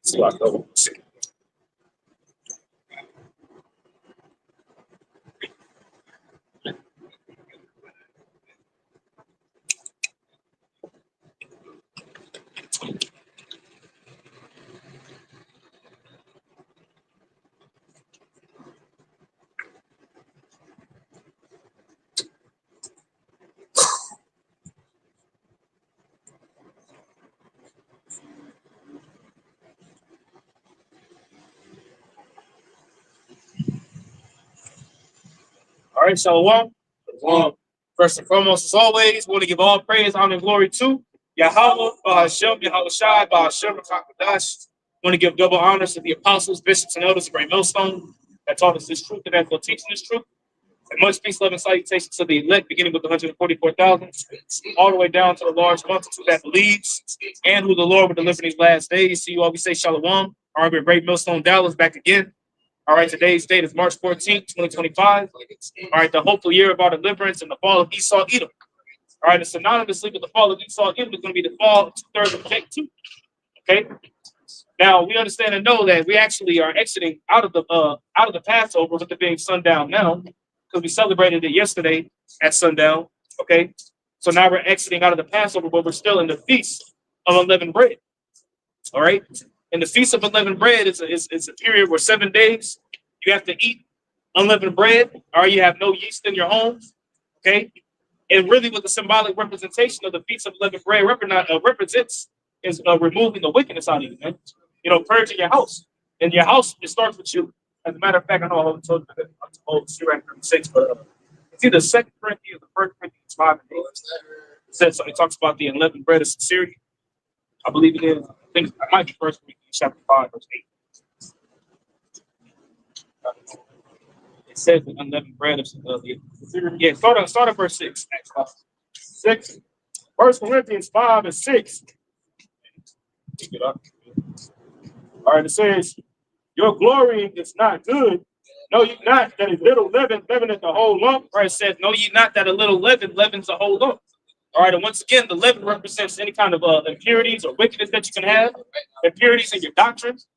See what I go. All right, Shalom. First and foremost, as always, want to give all praise, honor, and glory to Yahweh, Bahashem, Yahweh Shai, Bahashem, Kakadash. Want to give double honors to the apostles, bishops, and elders of Great Millstone that taught us this truth and that will teach this truth. And much peace, love, and salutations to the elect, beginning with the 144,000, all the way down to the large multitude that believes and who the Lord will deliver in these last days. See you all. We say Shalom. All right, Great Millstone Dallas back again. All right, today's date is March 14th, 2025. All right, the hopeful year of our deliverance and the fall of Esau Edom. All right, it's synonymously with the fall of Esau Edom is going to be the fall of 2/3 of Jacob too. Okay. Now we understand and know that we actually are exiting out of the Passover with it being sundown now, because we celebrated it yesterday at sundown. Okay, so now we're exiting out of the Passover, but we're still in the feast of unleavened bread. All right. And the Feast of Unleavened Bread is a period where 7 days you have to eat unleavened bread, or you have no yeast in your homes. Okay, and really, what the symbolic representation of the Feast of Unleavened Bread represents is removing the wickedness out of you, man. You know, purging your house, and your house it starts with you. As a matter of fact, I know I told you that I'm told Sirach 36, but it's either 2 Corinthians or 1 Corinthians 5 and 8. It says so. It talks about the unleavened bread of sincerity. I believe it is. I think it might be 1 Corinthians chapter 5, verse 8. It says the unleavened bread of yeah. Start at verse 6. 6. 1 Corinthians 5 and 6. All right, it says, your glorying is not good. No, you not that a little leaven leaveneth the whole lump. Right, it says, no, you not that a little leaven leavens the whole lump. All right, and once again, the leaven represents any kind of impurities or wickedness that you can have, impurities in your doctrines.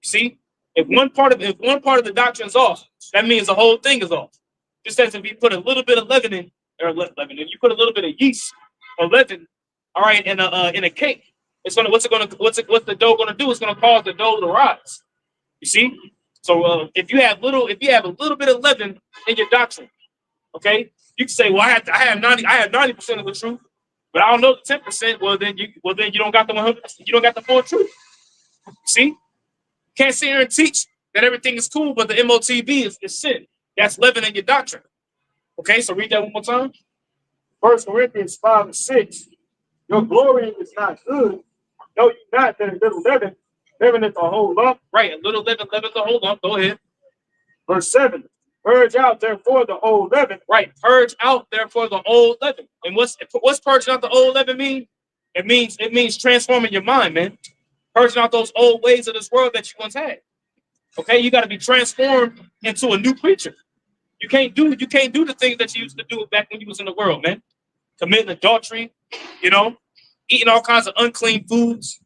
You see, if one part of the doctrine is off, that means the whole thing is off. Just as if you put a little bit of leaven in, you put a little bit of yeast or leaven, all right, in a cake, what's the dough gonna do? It's gonna cause the dough to rise. You see, so if you have a little bit of leaven in your doctrine, okay. You can say, well, I have 90% of the truth, but I don't know the 10%. Well, then you don't got the 100%. You don't got the full truth. See, can't sit here and teach that everything is cool, but the MOTB is sin. That's leaven in your doctrine. Okay, so read that one more time. 1 Corinthians 5 and 6. Your glory is not good. No, you not that a little leaven is the whole lump. Right, a little leaven leavens the whole lump. Go ahead. Verse 7. Purge out, therefore, the old leaven. Right. Purge out, therefore, the old leaven. And what's purging out the old leaven mean? It means transforming your mind, man. Purging out those old ways of this world that you once had. Okay, you got to be transformed into a new creature. You can't do the things that you used to do back when you was in the world, man. Committing adultery, eating all kinds of unclean foods,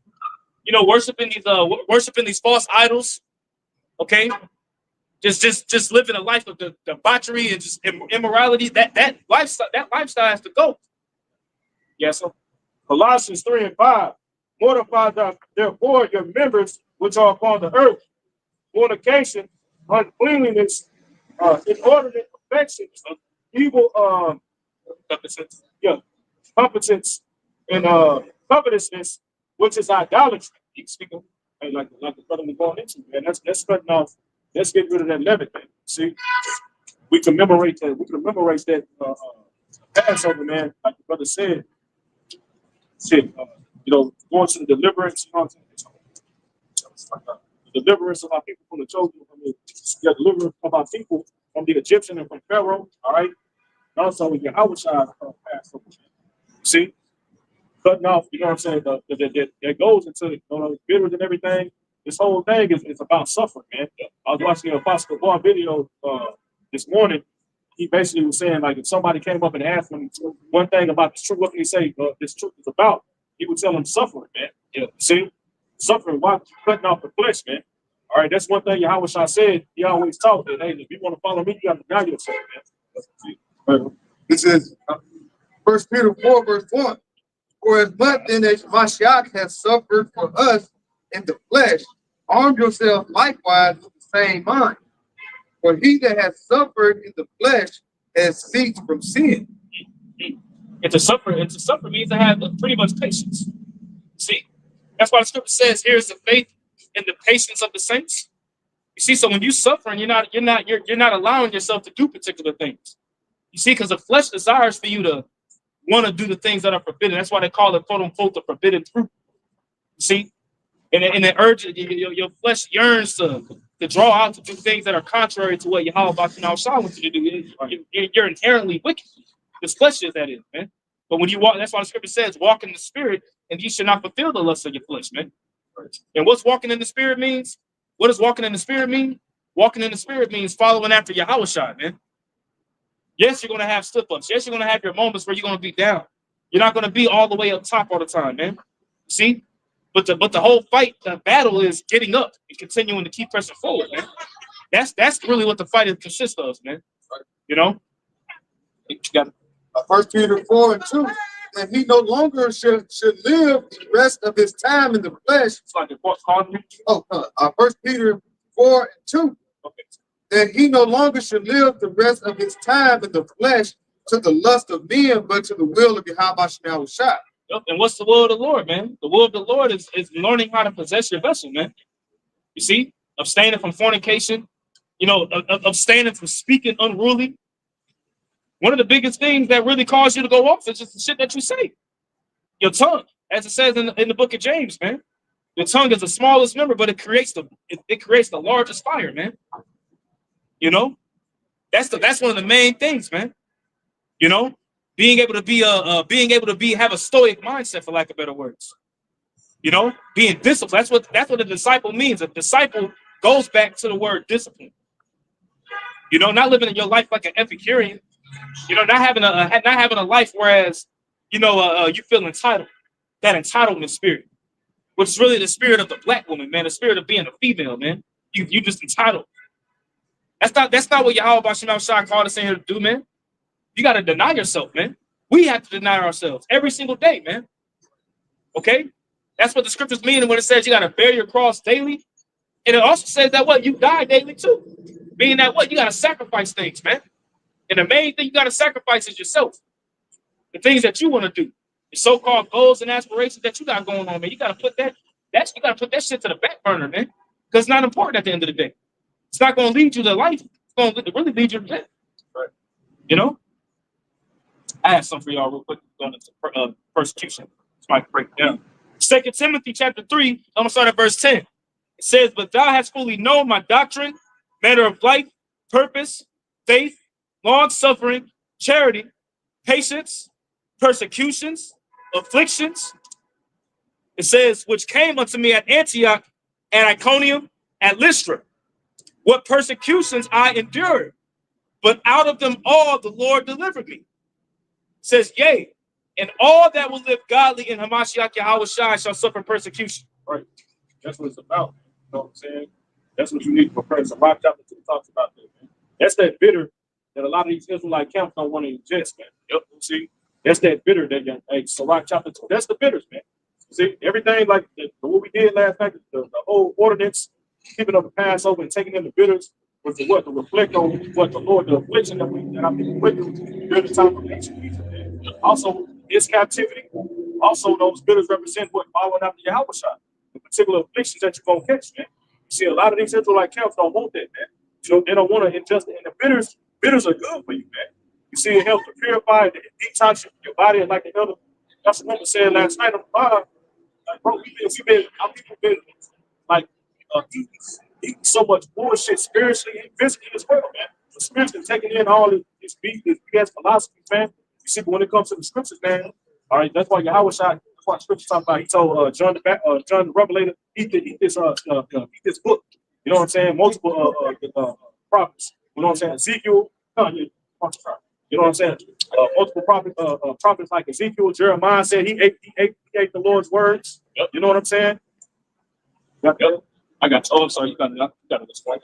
worshiping these false idols. Okay. Just living a life of debauchery and just immorality. That lifestyle has to go. Yes, sir. Colossians 3 and 5. Mortify therefore your members which are upon the earth: fornication, uncleanliness, inordinate affections, evil competence, and covetousness, which is idolatry. Speaking like the brother we're going into, man. That's cutting off. Let's get rid of that leaven, man. See, we commemorate that Passover, man. Like the brother said, going to the deliverance. The deliverance of our people from the chosen. The deliverance of our people from the Egyptian and from Pharaoh. All right. And also with Yahweh Shai Passover. See, cutting off. You know what I'm saying? That goes into bitters and everything. This whole thing is about suffering, man. I was watching an Apostle Bar video this morning. He basically was saying, like, if somebody came up and asked him one thing about this truth, what can he say this truth is about? He would tell them suffering, man. Yeah, see, suffering while cutting off the flesh, man. All right, that's one thing Yahweh Shah said. He always taught that, hey, if you want to follow me, you got to deny yourself, man. This is 1 Peter 4, verse 1. For as much then as Mashiach has suffered for us in the flesh, arm yourselves likewise with the same mind. For he that has suffered in the flesh has ceased from sin. And to suffer means to have pretty much patience. See, that's why the scripture says, "Here's the faith and the patience of the saints." You see, so when you suffering, you're not allowing yourself to do particular things. You see, because the flesh desires for you to want to do the things that are forbidden. That's why they call it, quote unquote, the forbidden fruit. You see, and the urge, your flesh yearns to draw out to do things that are contrary to what Yahweh Shah wants you to do. You're inherently wicked. This flesh is that is, man. But when you walk, that's why the scripture says, walk in the spirit, and you should not fulfill the lust of your flesh, man. And what's walking in the spirit means? What does walking in the spirit mean? Walking in the spirit means following after Yahweh Shah, man. Yes, you're going to have slip-ups. Yes, you're going to have your moments where you're going to be down. You're not going to be all the way up top all the time, man. See? But the whole fight, the battle is getting up and continuing to keep pressing forward, man. That's really what the fight consists of, man. You know? You got 1 Peter 4 and 2. And he no longer should live the rest of his time in the flesh. It's like the court called me. 1 Peter 4 and 2. Okay. That he no longer should live the rest of his time in the flesh to the lust of men, but to the will of Yahweh Shah. Yep. And what's the will of the Lord, man? The will of the Lord is learning how to possess your vessel, man. You see? Abstaining from fornication, you know, abstaining from speaking unruly. One of the biggest things that really cause you to go off is just the shit that you say. Your tongue, as it says in the book of James, man. Your tongue is the smallest member, but it creates the largest fire, man. You know, that's one of the main things, man. You know, being able to have a stoic mindset, for lack of better words. You know, being disciplined. That's what a disciple means. A disciple goes back to the word discipline. You know, not living in your life like an Epicurean. You know, not having a life whereas, you know, you feel entitled. That entitlement spirit, which is really the spirit of the black woman, man. The spirit of being a female, man. You just entitled. That's not what Yahweh Shah called us in here to do, man. You got to deny yourself, man. We have to deny ourselves every single day, man. Okay? That's what the scriptures mean when it says you got to bear your cross daily. And it also says that what? You die daily too. Meaning that what? You got to sacrifice things, man. And the main thing you got to sacrifice is yourself. The things that you want to do. The so-called goals and aspirations that you got going on, man. You got to put that shit to the back burner, man. Because it's not important at the end of the day. It's not going to lead you to life. It's going to really lead you to death. Right. You know? I have something for y'all real quick going into persecution. This might break it down. 2 Timothy chapter 3, I'm going to start at verse 10. It says, but thou hast fully known my doctrine, manner of life, purpose, faith, long-suffering, charity, patience, persecutions, afflictions. It says, which came unto me at Antioch, at Iconium, at Lystra. What persecutions I endured, but out of them all the Lord delivered me. It says, yea, and all that will live godly in Hamashiach Yahweh Shai shall suffer persecution. Right. That's what it's about. You know what I'm saying? That's what you need to prepare. So Rock chapter 2 talks about that, man. That's that bitter that a lot of these Israelite camps don't want to ingest, man. Yep. See? That's that bitter that hey, so Rock chapter 2. That's the bitters, man. See, everything like what we did last night, the whole ordinance, keeping up the Passover and taking in the bitters was to what? To reflect on what the Lord, the affliction that I've been with during the time of execution. Also, his captivity. Also, those bitters represent what? Following after Yahweh Shah. The particular afflictions that you're going to catch, man. You see, a lot of these Israelite camps don't want that, man. You know, they don't want to ingest it. And the bitters are good for you, man. You see, it helps to purify and detox your body. And like the other, that's what we said last night on the live. Like, bro, our people been like eating so much bullshit spiritually and physically as well, man. So spiritually taking in all this BS philosophy, man. You see, but when it comes to the scriptures, man, all right, that's why Yahweh Shai, that's what scripture talking about. He told John the Revelator, eat this book. You know what I'm saying? Multiple prophets. You know what I'm saying? Ezekiel, you know You know what I'm saying? Multiple prophets like Ezekiel, Jeremiah said he ate the Lord's words. Yep. You know what I'm saying? Yep. I got. Oh, I'm sorry. You got this one.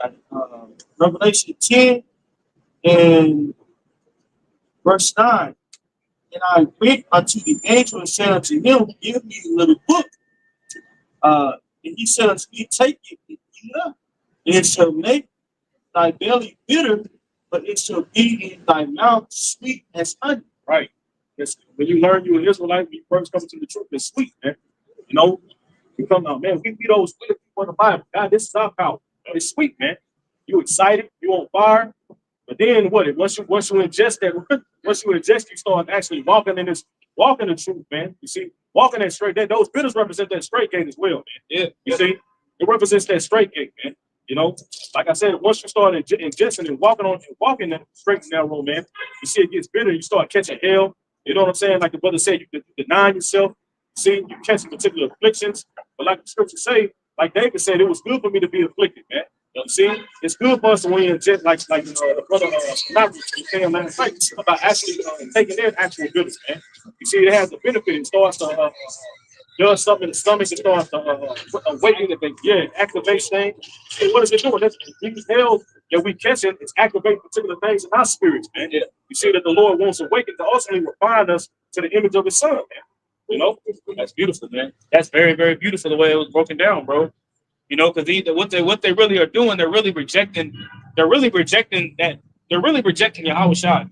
Revelation 10 and verse 9. And I went unto the angel and said unto him, give me a little book. And he said unto me, take it and eat it up. And it shall make thy belly bitter, but it shall be in thy mouth sweet as honey. Right. Yes. When you learn you an Israelite, when you first come to the truth, it's sweet, man. You know, you come out, man. We those sweet people in the Bible. God, this is our power. It's sweet, man. You excited, you on fire. But then what? Once you ingest that, once you ingest, you start actually walking in the truth, man. You see, walking that straight. Those bitters represent that straight gate as well, man. Yeah. You see, it represents that straight gate, man. You know, like I said, once you start ingesting and walking that straight and narrow, man, you see it gets bitter. You start catching hell. You know what I'm saying? Like the brother said, you deny yourself. See, you catching particular afflictions. But like the scriptures say, like David said, it was good for me to be afflicted, man. You know, see, it's good for us when you ingest, like the brother not was saying last night about actually taking in actual goodness, man. You see, it has a benefit. It starts to does something in the stomach. It starts to awaken it, activates things. And what is it doing? These hell that we catch it, it's activating particular things in our spirits, man. Yeah. You see that the Lord wants to awaken to ultimately refine us to the image of His Son, man. You know, that's beautiful, man. That's very, very beautiful the way it was broken down, bro. You know, because what they really are doing, they're really rejecting Yahweh Shai.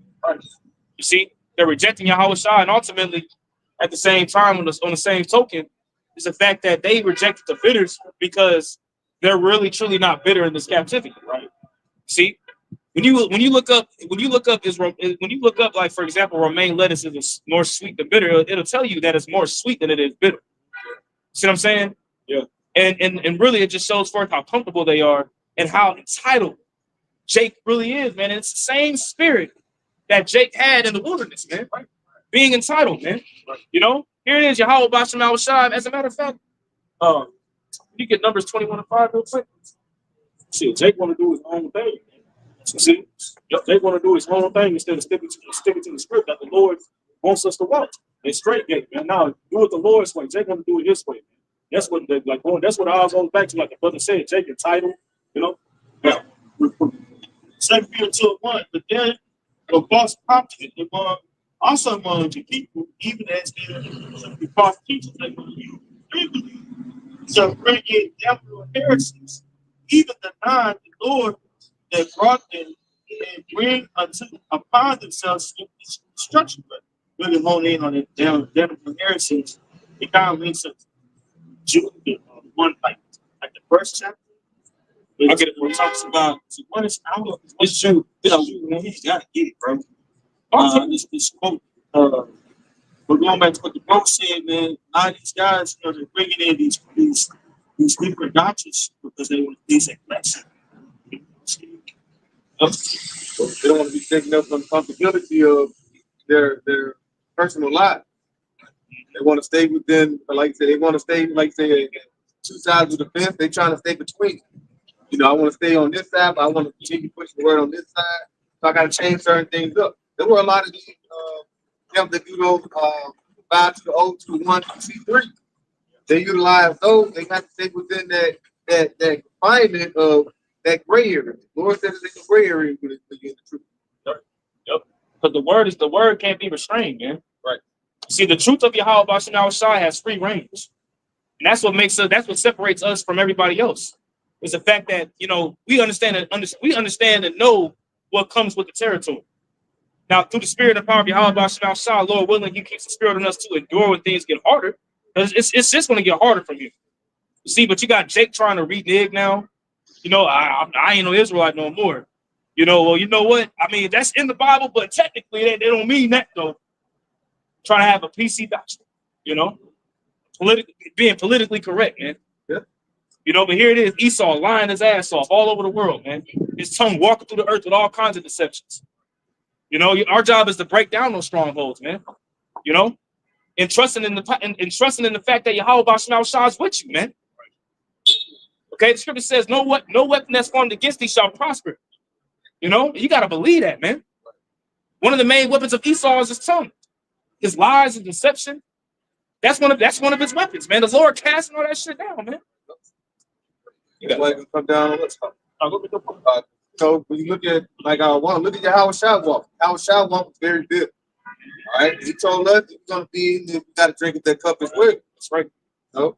You see, they're rejecting Yahweh Shai, and ultimately, at the same time, on the same token, is the fact that they rejected the bitters because they're really truly not bitter in this captivity, right? See, when you look up like, for example, romaine lettuce is more sweet than bitter, it'll tell you that it's more sweet than it is bitter. See what I'm saying? Yeah. And really, it just shows forth how comfortable they are and how entitled Jake really is, man. And it's the same spirit that Jake had in the wilderness, man. Right? Being entitled, man. Right. You know, here it is, Yahweh Bashem Al Shai. As a matter of fact, you get Numbers 21 and 5 real quick. See, Jake want to do his own thing. See, Jake want to do his own thing instead of sticking to the script that the Lord wants us to walk. It's straight gate, man. Now do it the Lord's way. Jake want to do it his way, man. That's what they like. That's what I was going back to, like the brother said. Jake entitled, you know. Yeah. 2 Peter 2:1. But then the false prompting also among the people, even as the false teachers that you believe, shall bring in devil heresies, even denying the Lord that brought them and bring upon themselves destruction. But really hone in on the devil heresies. It kind of links up to one like the first chapter. I'll get it when it talks about what is it's true. Man, you gotta get it, bro. This quote, but going back to what the bro said, man, a lot of these guys, you know, they're bringing in these different doctrines because they want to please their flesh. They don't want to be taking up on the responsibility of their personal life. They want to stay within, like I said, they want to stay, like say, two sides of the fence. They're trying to stay between. You know, I want to stay on this side, but I want to continue pushing the word on this side. So I got to change certain things up. There were a lot of these them that do those 5 to the O to the 1 to the C3. They utilize those. They have to stay within that confinement of that gray area. The Lord says it's a gray area for you in the truth. Yep. Because the word can't be restrained, man. Right. See, the truth of Yahweh Bashem Al Shai has free range. And that's what separates us from everybody else. It's the fact that, you know, we understand and know what comes with the territory. Now, through the spirit and power of Yahweh Bashem Al Shai, Lord willing, He keeps the spirit in us to endure when things get harder. Because it's just going to get harder from you. You see, but you got Jake trying to renege now. You know, I ain't no Israelite no more. You know, well, you know what? I mean, that's in the Bible, but technically they don't mean that, though. Trying to have a PC doctrine, you know, being politically correct, man. Yeah. You know, but here it is, Esau lying his ass off all over the world, man. His tongue walking through the earth with all kinds of deceptions. You know, our job is to break down those strongholds, man. You know, and trusting in the fact that Yahweh Bashem Al Shai is with you, man. Okay, the scripture says, no weapon that's formed against thee shall prosper. You know, you got to believe that, man. One of the main weapons of Esau is his tongue, his lies and deception. That's one of his weapons, man. The Lord casting all that shit down, man. That's why it can come down on us. I'll go with the point. So when you look at, like, I want to look at your Howard Shah walk. Howard Shah walk was very good. All right. He told us it's going to be, you got to drink at that cup as well. That's right. No.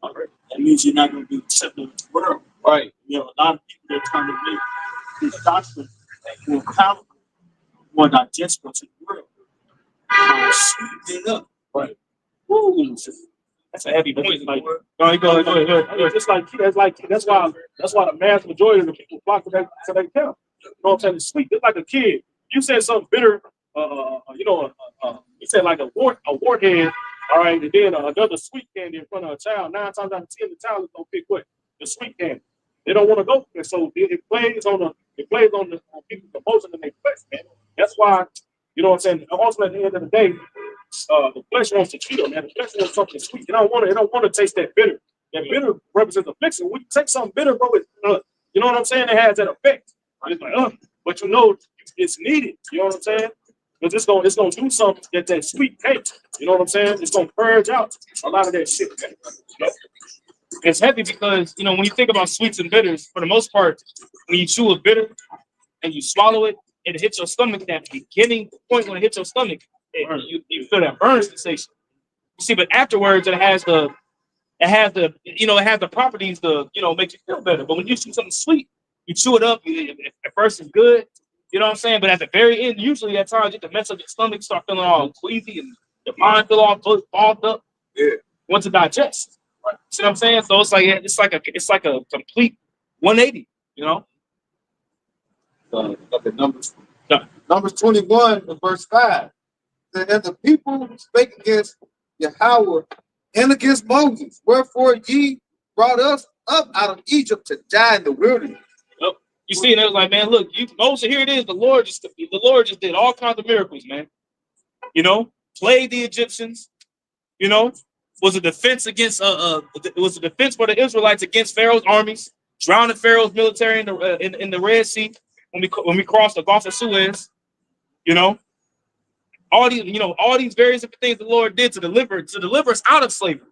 All right. That means you're not going to be accepted in the world. Right. You know, a lot of people are trying to make this doctrine more palatable, more digestible to the world. Sweeten it up. Right. Woo. That's a heavy point. Like, go ahead. It's like that's why the vast majority of the people flock to that camp. You know what I'm saying? It's sweet. It's like a kid. You said something bitter, you said like a warhead, all right, and then another sweet candy in front of a child. 9 times out of 10, the child is gonna pick what? The sweet candy. They don't want to go there, so it plays on people's emotion and their flesh, man. That's why, you know what I'm saying. Also, at the end of the day, the flesh wants to cheat on that. The flesh wants something sweet. They don't want to taste that bitter. That bitter represents affliction. When you take something bitter, bro, you know what I'm saying? It has that effect. It's like, but you know it's needed. You know what I'm saying? Because it's gonna do something that sweet can't. You know what I'm saying? It's gonna purge out a lot of that shit, man. You know? It's heavy because, you know, when you think about sweets and bitters, for the most part, when you chew a bitter and you swallow it, it hits your stomach at that beginning point when it hits your stomach. You feel that burn sensation. You see, but afterwards it has the properties to, you know, make you feel better. But when you chew something sweet, you chew it up. At first it's good, you know what I'm saying. But at the very end, usually at times you get to mess up your stomach, start feeling all queasy, and your mind feel all fogged up. Yeah. Once it digests, right? See what I'm saying? So it's like a complete 180, you know. Look at Numbers 21 and verse 5. And the people spake against Yahweh and against Moses. Wherefore ye brought us up out of Egypt to die in the wilderness. Yep. You see, and it was like, man, look, Moses, here it is. The Lord just did all kinds of miracles, man. You know, played the Egyptians. You know, was a defense against it was a defense for the Israelites against Pharaoh's armies, drowning Pharaoh's military in the Red Sea when we crossed the Gulf of Suez. You know, all these various different things the Lord did to deliver us out of slavery.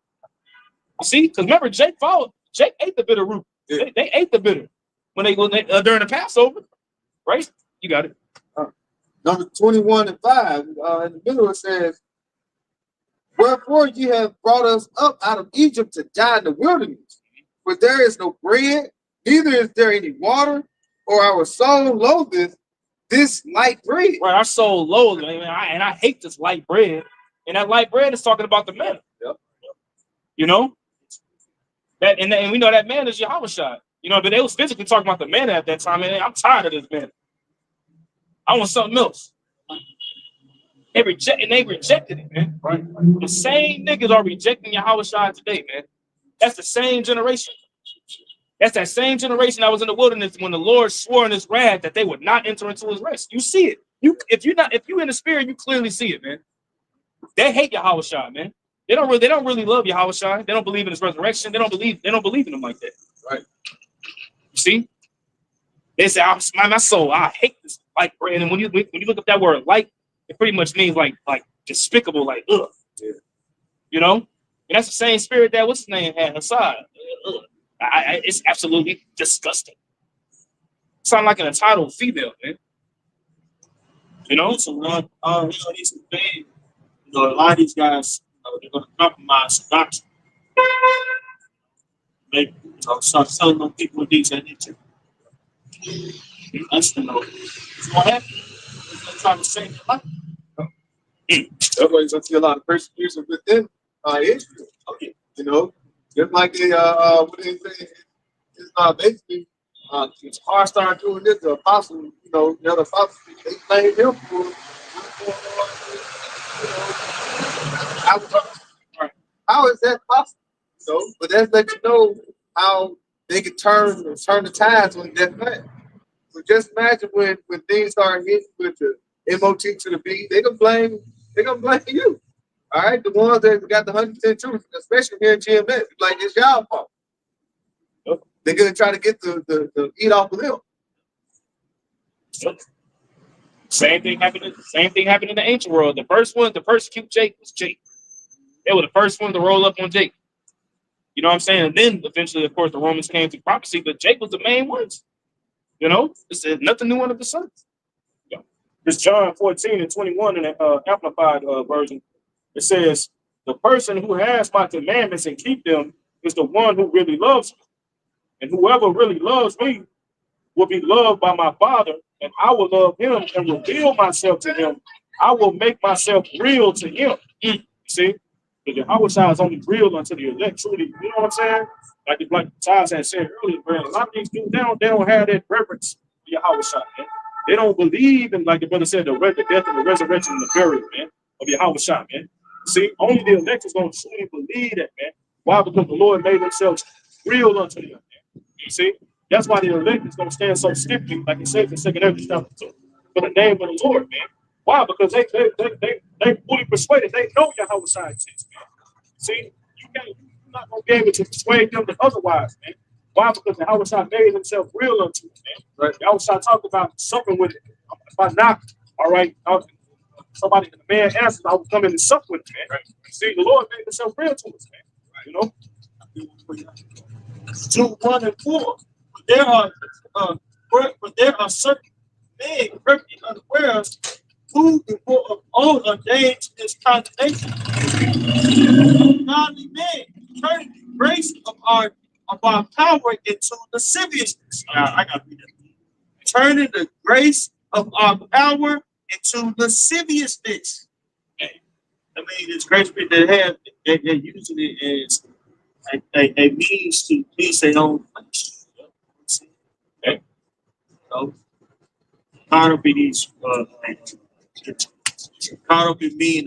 You see, because remember, Jake ate the bitter root. Yeah. They ate the bitter when they during the Passover, right? You got it. Numbers 21 and 5. In the middle it says, wherefore ye have brought us up out of Egypt to die in the wilderness, where there is no bread, neither is there any water, or our soul loatheth this light bread. Right, our soul loathes, man, and I hate this light bread. And that light bread is talking about the manna. Yep. You know? And we know that manna is Yahweh Shai. You know, but they was physically talking about the manna at that time, and I'm tired of this manna. I want something else. They rejected it, man. Right? The same niggas are rejecting Yahweh Shai today, man. That's the same generation. That's that same generation that was in the wilderness when the Lord swore in his wrath that they would not enter into his rest. You see it. If you in the spirit, you clearly see it, man. They hate Yahweh Shai, man. They don't really love Yahweh Shai. They don't believe in his resurrection. They don't believe in him like that. Right. You see? They say, my soul, I hate this light bread. And when you look up that word light, it pretty much means like despicable, like ugh. Yeah. You know? And that's the same spirit that what's his name had, Hassad. It's absolutely disgusting. Sound like an entitled female, man. You know, so these things, you know, a lot of these guys, they're going to compromise the doctrine. Maybe, start telling them people things that nature. That's the note. It's what happens. They're trying to save their life. That's why you're going to see a lot of persecution within Israel. Okay. You know, just like what they say, it's basically, it's hard started doing this. The apostle, you know, the other apostles, they blamed him for how is that possible? You know, but that lets you know how they can turn the tides on that man. So just imagine when things start hitting with the MOT to the B, they're gonna blame you. All right, the ones that got the 100% truth, especially here in GMS, like it's y'all fault. They're gonna try to get the eat off of them. Same thing happened. Same thing happened in the ancient world. The first one to persecute Jake was Jake. They were the first one to roll up on Jake. You know what I'm saying? And then eventually, of course, the Romans came to prophecy, but Jake was the main ones. You know, it's nothing new under the sun. Yeah. It's John 14:21 in the Amplified version. It says, "The person who has my commandments and keep them is the one who really loves me. And whoever really loves me will be loved by my Father, and I will love him and reveal myself to him. I will make myself real to him." See? Because Yahweh Shai is only real unto the elect. Truly, you know what I'm saying? Like Taz had said earlier, man, a lot of these dudes, they don't have that reverence for Yahweh Shai, man. They don't believe in, like the brother said, the death and the resurrection and the burial, man, of Yahweh Shai, man. See, only the elect is going to truly believe that, man. Why? Because the Lord made himself real unto them, man. You see? That's why the elect is going to stand so stiffly, like it says in 2 Ezra chapter 2, for the name of the Lord, man. Why? Because they fully persuaded. They know Yahweh Shai exists, man. See, you're not going to be able to persuade them otherwise, man. Why? Because Yahweh Shai made himself real unto them, man. Right? Yahweh Shai talked about suffering with it. If I knock, all right, somebody, the man answers, I will come in and sup with it, man. Right? See, the Lord made himself real to us, man. Right. You know? 2, 1, and 4. But there are certain men perfectly unaware who before of old ordained to this condemnation. Godly men, turning the grace of our power into lasciviousness. I got to read that. Turning the grace of our power into lasciviousness. I mean, it's grace people that have, they're using it as a means to please their own flesh. Okay. So, caught up in these, caught up in me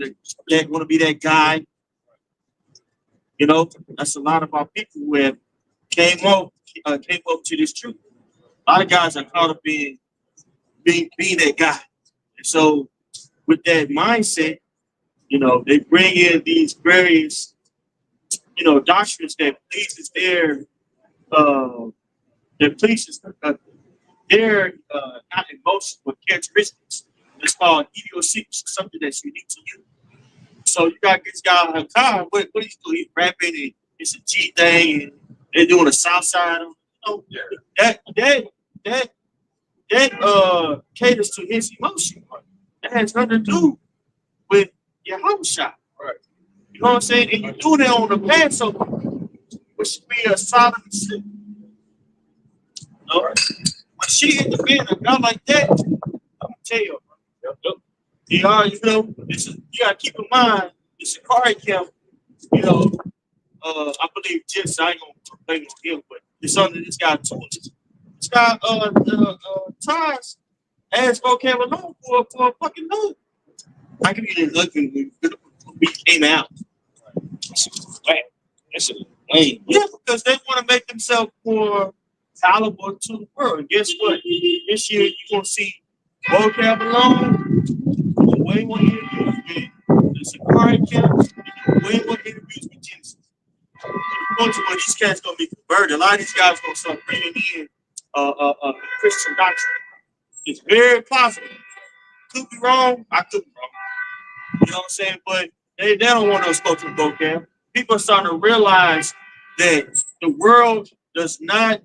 that want to be that guy. You know, that's a lot of our people who have came up to this truth. A lot of guys are caught up in being that guy. And so, with that mindset, you know, they bring in these various, you know, doctrines that pleases their not emotions but characteristics. It's called idiosyncrasy, something that's unique to you. So you got this guy Hakai, what he's doing? He's rapping and it's a G thing, and they're doing a South Side. You know, that caters to his emotion. That has nothing to do with your house shot. Right. You know what I'm saying? And you do that on the Passover, which should be a solemn sin. Right. When she hit the bed, a guy like that, I'm gonna tell you, you know, you gotta keep in mind, it's a car camp, you know. I believe Jess, I ain't gonna blame on him, but it's under this guy too. This guy Taz asked vocabulary for a fucking note. I can be looking when we came out. That's lame. Yeah, because they want to make themselves more palatable to the world. And guess what? This year you're gonna see vocab alone. Way more interviews with the Sakari camp. Way more interviews with Genesis. Ultimately, these cats gonna be converted. A lot of these guys gonna start bringing in Christian doctrine. It's very possible. Could be wrong. I could be wrong. You know what I'm saying? But they don't want us to go to the vocab. People are starting to realize that the world does not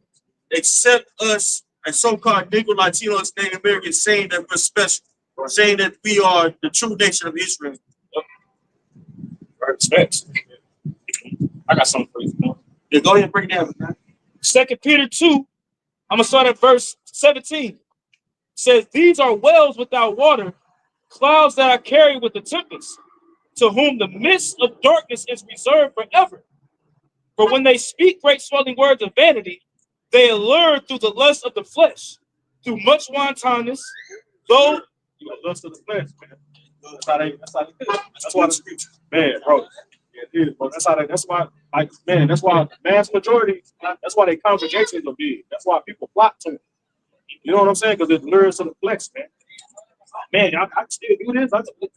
accept us as so-called Negro, Latinos, Native Americans, saying that we're special, or saying that we are the true nation of Israel. Respect. I got something for you. Yeah, go ahead and break it down, man. 2 Peter 2, I'm gonna start at verse 17. It says, "These are wells without water, clouds that are carried with the tempest, to whom the mist of darkness is reserved forever. For when they speak great swelling words of vanity, they allure through the lust of the flesh, through much wantonness, though You got lust of the flesh, man. That's how they that's why the scripture, man, bro. Yeah, it is, bro. That's why, like, man, that's why mass majority, that's why they congregations are big. That's why people flock to them. You know what I'm saying? Because it's lures of the flesh, man. Man, I can still do this.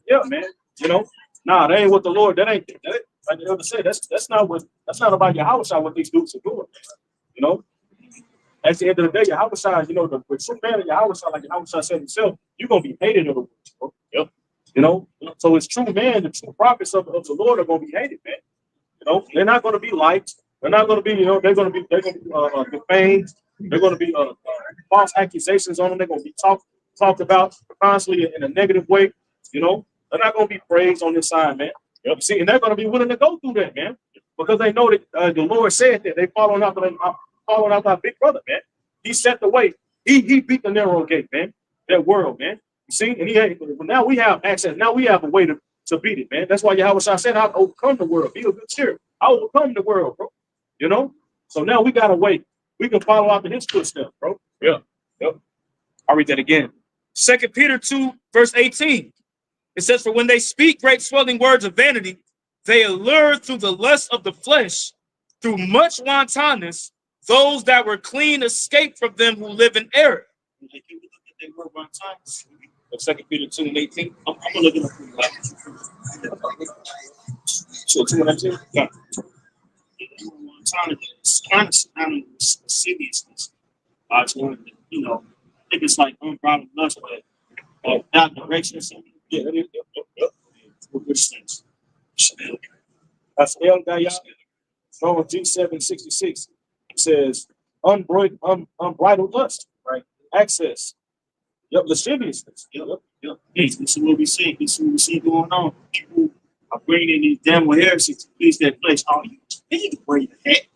Yeah, man. You know, nah, that ain't what the Lord. That ain't like the other said. That's not about your house. What these dudes are doing, man. You know. at the end of the day, Yahweh Shai, you know, the true man of Yahweh Shai, like Yahweh Shai said himself, you're gonna be hated of the world. Bro. Yep. You know, so it's true man, the true prophets of the Lord are gonna be hated, man. You know, they're not gonna be liked. They're not gonna be, you know, they're gonna be defamed. They're gonna be false accusations on them. They're gonna be talked about constantly in a negative way. You know, they're not gonna be praised on this side, man. Yep. See, and they're gonna be willing to go through that, man, because they know that the Lord said that they following after our big brother, man. He set the way. He beat the narrow gate, man. That world, man. You see, and now we have access. Now we have a way to beat it, man. That's why Yahweh Shai said, "I'll overcome the world. Be a good cheer. I'll overcome the world, bro." You know. So now we got a way. We can follow after his footsteps, bro. Yeah. Yep. I'll read that again. 2 Peter 2, verse 18. It says, "For when they speak great swelling words of vanity, they allure through the lust of the flesh, through much wantonness, those that were clean escape from them who live in error." Like, you look at their word one time. 2 Peter 2 and 18. I'm gonna look it up for you. So 2 and 19. Yeah. One time, it's kind of surrounding seriousness. You know, I think it's like unbridled lust, but without direction or something. Yeah. Yep. For good sense. That's El Gaya. Romans G7:66. It says unbridled lust, right? Access. Yep, lasciviousness. Yep. Hey, this is what we see. This is what we see going on. People are bringing in these damn heresies to please their flesh. Oh, you need to bring the heck.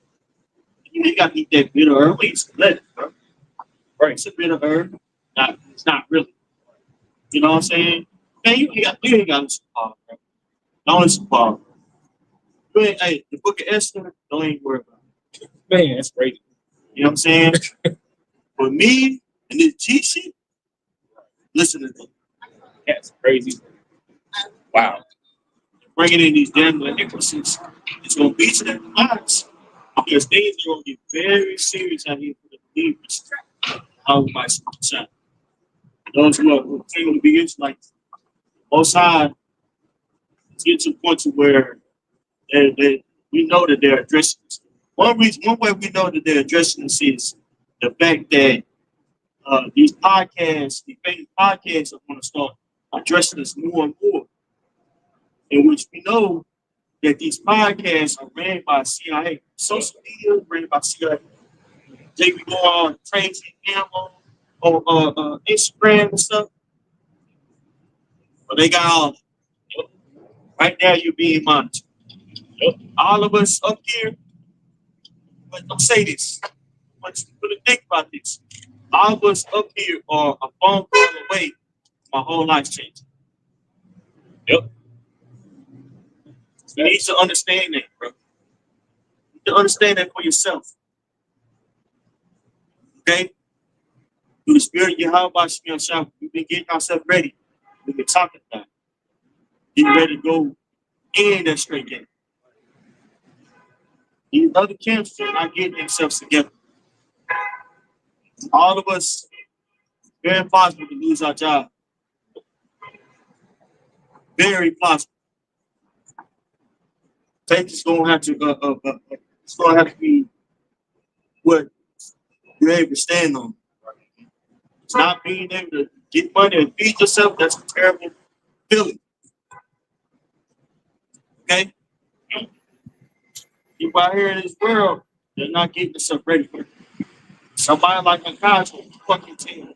You ain't got to eat that bitter herb. Please let it, bro. Right. It's a bitter herb. It's not really. You know what I'm saying? Man, you ain't got to listen to Paul, bro. Don't listen to Paul. Hey, the book of Esther, don't even worry about it. Man, that's crazy. You know what I'm saying? For me and this teaching, listen to them. That's crazy. Wow. Bringing in these damn iniquities, it's going to beat their lives. Because things are going to get very serious out here for the believers. How my son. Those who are going to be into like Most High, get to the point to where we know that they're addressing this. One way we know that they're addressing this is the fact that these podcasts, the famous podcasts, are going to start addressing this more and more. In which we know that these podcasts are ran by CIA, social media ran by CIA. They would go on crazy animal or Instagram and stuff. But they got all right now. You're being monitored. All of us up here. But don't say this. But you really think about this. All of us up here are a phone call away. My whole life's changing. Yep. You need to understand that, bro. You need to understand that for yourself. Okay? Through the spirit of Yahweh, we've been getting ourselves ready. We've been talking about it. Getting ready to go in that straight game. These other camps are not getting themselves together. All of us, very possible to lose our job. Very possible. Faith is going to have to, it's going to have to be what you're able to stand on. It's not being able to get money and feed yourself. That's a terrible feeling. Okay? People out here in this world, they're not getting themselves ready for it. Somebody like a guy's going to fucking team.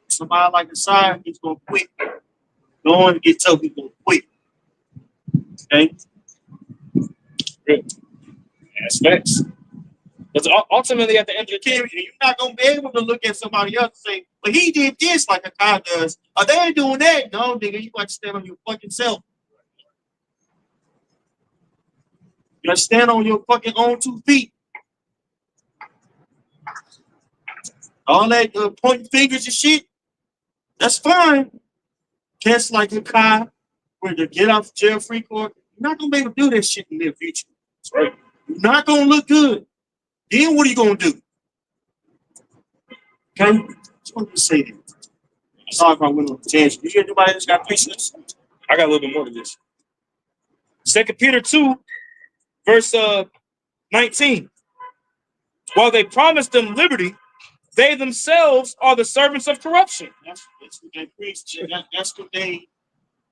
Somebody like a side, he's going to quit. Going to get tough, he's going to quit. Okay? That's facts. Because ultimately, at the end of the day, You're not going to be able to look at somebody else and say, but he did this like a guy does. Oh, they ain't doing that. No, nigga, you got to stand on your fucking self. You got to stand on your fucking own 2 feet. All that pointing fingers and shit, that's fine. Cats like a guy where to get off jail free court, you're not going to be able to do that shit in the near future. That's right. You're not going to look good. Then what are you going to do? Okay? Just wanted to say that. Sorry if I went on a tangent. You hear anybody that's got patience? I got a little bit more to this. 2 Peter 2, verse 19. While they promise them liberty, they themselves are the servants of corruption. That's what they preach. That's what they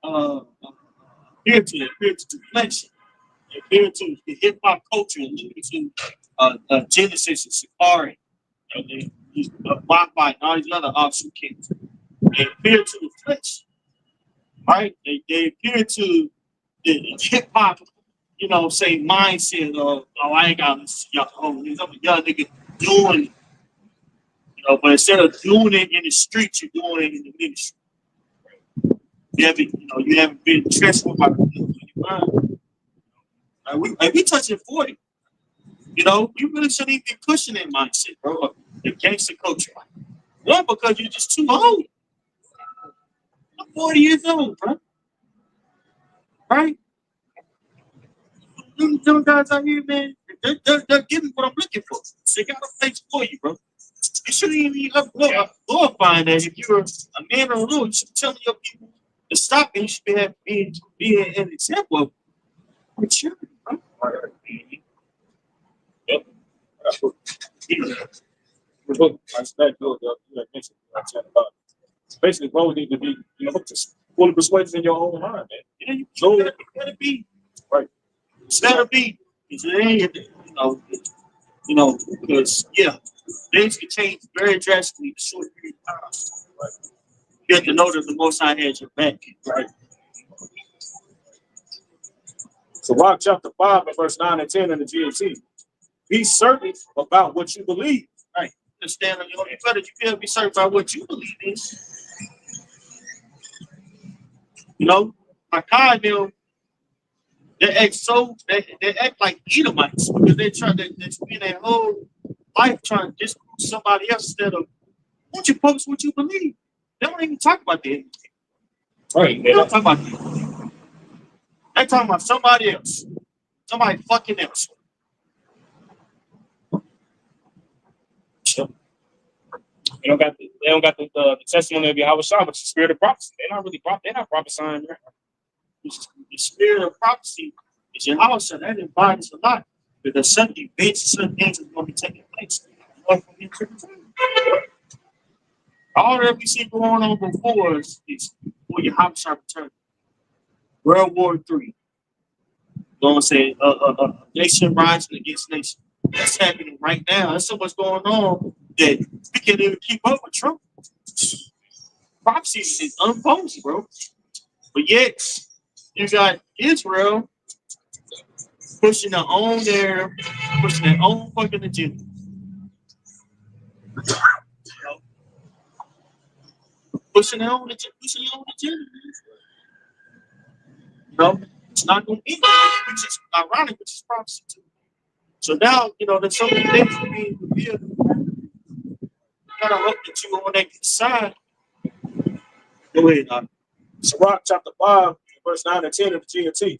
appear to. They appear to flesh. They appear to the hip hop culture and to Genesis and Safari. Wi-Fi and all these other offshoot kids. They appear to the flesh, right? They appear to the hip hop, say mindset of, I ain't got this young nigga doing, but instead of doing it in the streets, you're doing it in the ministry. You haven't been transformed by the mind. We touching 40. You really shouldn't even be pushing that mindset, bro. The gangster culture. One, because you're just too old. I'm 40 years old, bro. Right? Them guys out here, man, they're giving what I'm looking for. They got a place for you, bro. You shouldn't even be glorifying that. If you're a man or a woman, you should be telling your people to stop and you should be an example of maturity, bro. Yep. Basically, bro, we need to be, just fully persuaded in your own mind, man. Yeah, you gotta be right. It's gotta be, because because things can change very drastically in a short period of time. Right. You have to know that the Most High has your back. Right. So, Rock chapter 5 and verse 9 and 10 in the GMT. Be certain about what you believe. Right. Understand? You gotta be certain about what you believe in. Makai and them, they act like Edomites because they spend their whole life trying to disprove somebody else instead of won't you post what you believe. They don't even talk about that. Right. They don't talk about that. They're talking about somebody else. Somebody fucking else. They don't got the testimony of Yahweh Shah, but the spirit of prophecy. They're not prophesying. The spirit of prophecy is Yahweh Shah. That embodies a lot. Because certain events, certain things are going to be taking place. All that we see going on before us is for Yahweh Shah return. World War III. Going to say nation rising against nation. That's happening right now. There's so much going on that we can't even keep up with Trump. Prophecy is unfolding, bro. But yet, you got Israel pushing their own narrative, pushing their own fucking agenda. Pushing their own agenda. It's not going to end, which is ironic, which is prophecy too. So now, there's so many things being revealed. You gotta hope that you on that side. Go ahead, Sirach chapter 5, verse 9 and 10 of the GMT.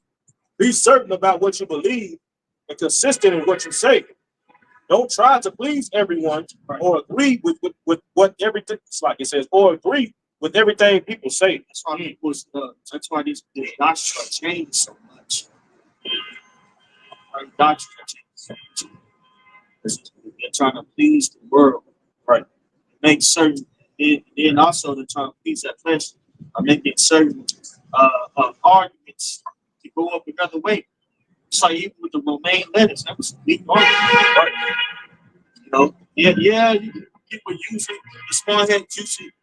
Be certain about what you believe and consistent in what you say. Don't try to please everyone or agree with what everything, it's like it says, or agree with everything people say. That's why these doctrines are changed so much. Doctrines are changed so much. They're trying to please the world, right? Make certain, and also they're trying to please that flesh, making certain arguments to go up another way. It's like even with the Romaine letters, that was a big argument, right? People use it, the small head use it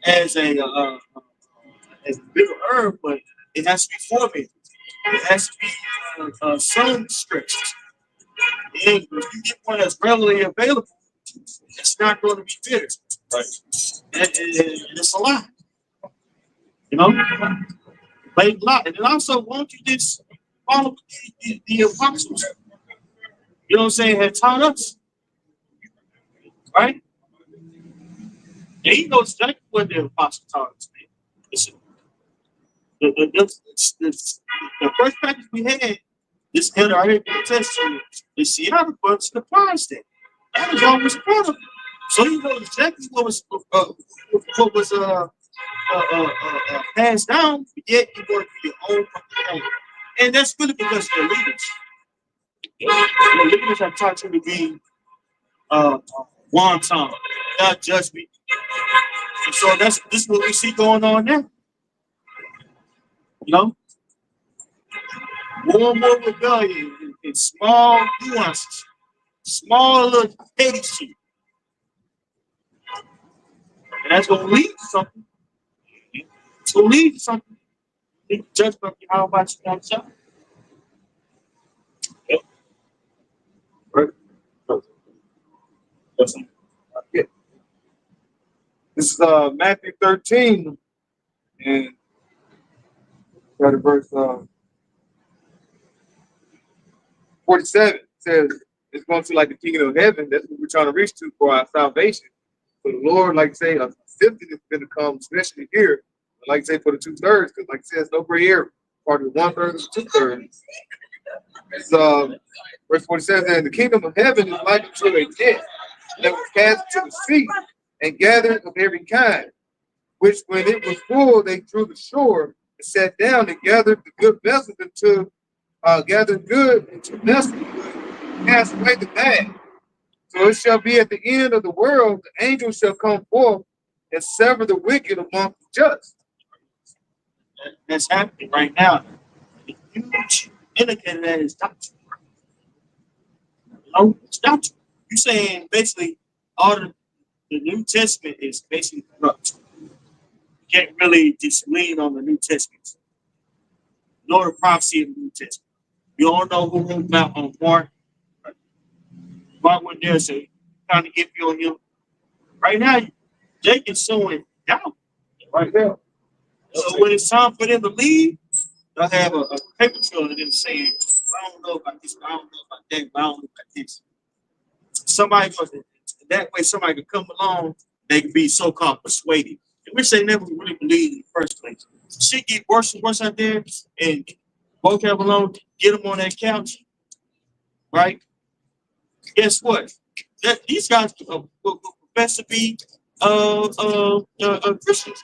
as a bitter herb, but it has to be formulated. It has to be sun stretched. And if you get one that's readily available, it's not going to be bitter, right? And it's a lot, Blatant lie. And then also, won't you just follow the apostles? You know what I'm saying? Had taught us, right? And he knows exactly what the apostle taught us, man. Listen, the first package we had, this elder right here can attest to it. The Seattle bunch surprised that. That was always part of it. So he knows exactly what was passed down, yet you want to do your own thing. And that's really because of the leaders. The leaders have taught you to be wonton. God judge me. And so this is what we see going on now. You know, more and more rebellion in small nuances, small little petty shit. And that's gonna lead to something. It's gonna lead to something. Judgment how about you yourself. Yep. Right. Listen. Yeah. This is Matthew 13, and got a verse 47. It says it's going to like the kingdom of heaven. That's what we're trying to reach to for our salvation. For the Lord, like say, a sifting is going to come, especially here. Like say for the 2/3, because like it says, no gray area. Part of the 1/3 is 2/3. It's verse 47 says, the kingdom of heaven is like unto a net that was cast into the sea and gathered of every kind, which when it was full, they drew the shore and sat down and gathered the good vessels into gathered good into vessels, cast away the bad. So it shall be at the end of the world, the angels shall come forth and sever the wicked among the just. That's happening right now. A huge indicator that is doctrine. You know, it's doctrine. You're saying basically all the New Testament is basically corrupt. You can't really just lean on the New Testament. Nor the prophecy of the New Testament. You all know who wrote that on Mark. Mark went there and said, trying to get you on him. Right now, Jake is showing doubt right there. So when it's time for them to leave, they'll have a paper trail of them saying, I don't know about this, I don't know about that, I don't know about this. Somebody, that way somebody could come along, they could be so-called persuaded. In which they never really believed in the first place. Shit get worse and worse out there, and vocab alone, get them on that couch, right? Guess what? These guys will profess to be Christians.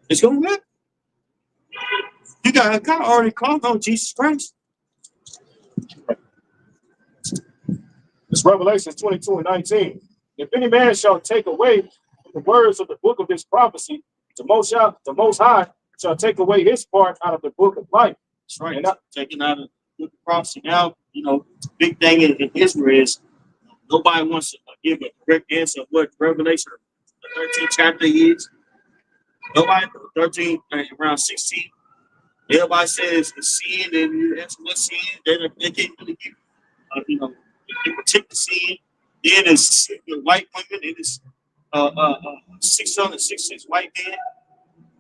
It's gonna happen. You got a guy already called on Jesus Christ. It's Revelation 22:19. If any man shall take away the words of the book of this prophecy, the Most High shall take away his part out of the book of life. That's right. And taking out of the prophecy. Now, you know, big thing in Israel is nobody wants to give a correct answer of what Revelation, the 13th chapter is. Nobody, 13, around 16. Everybody says the sin, and that's what sin. They can't really give, you know, they protect the sin. Then it's white women. It is 666 white men.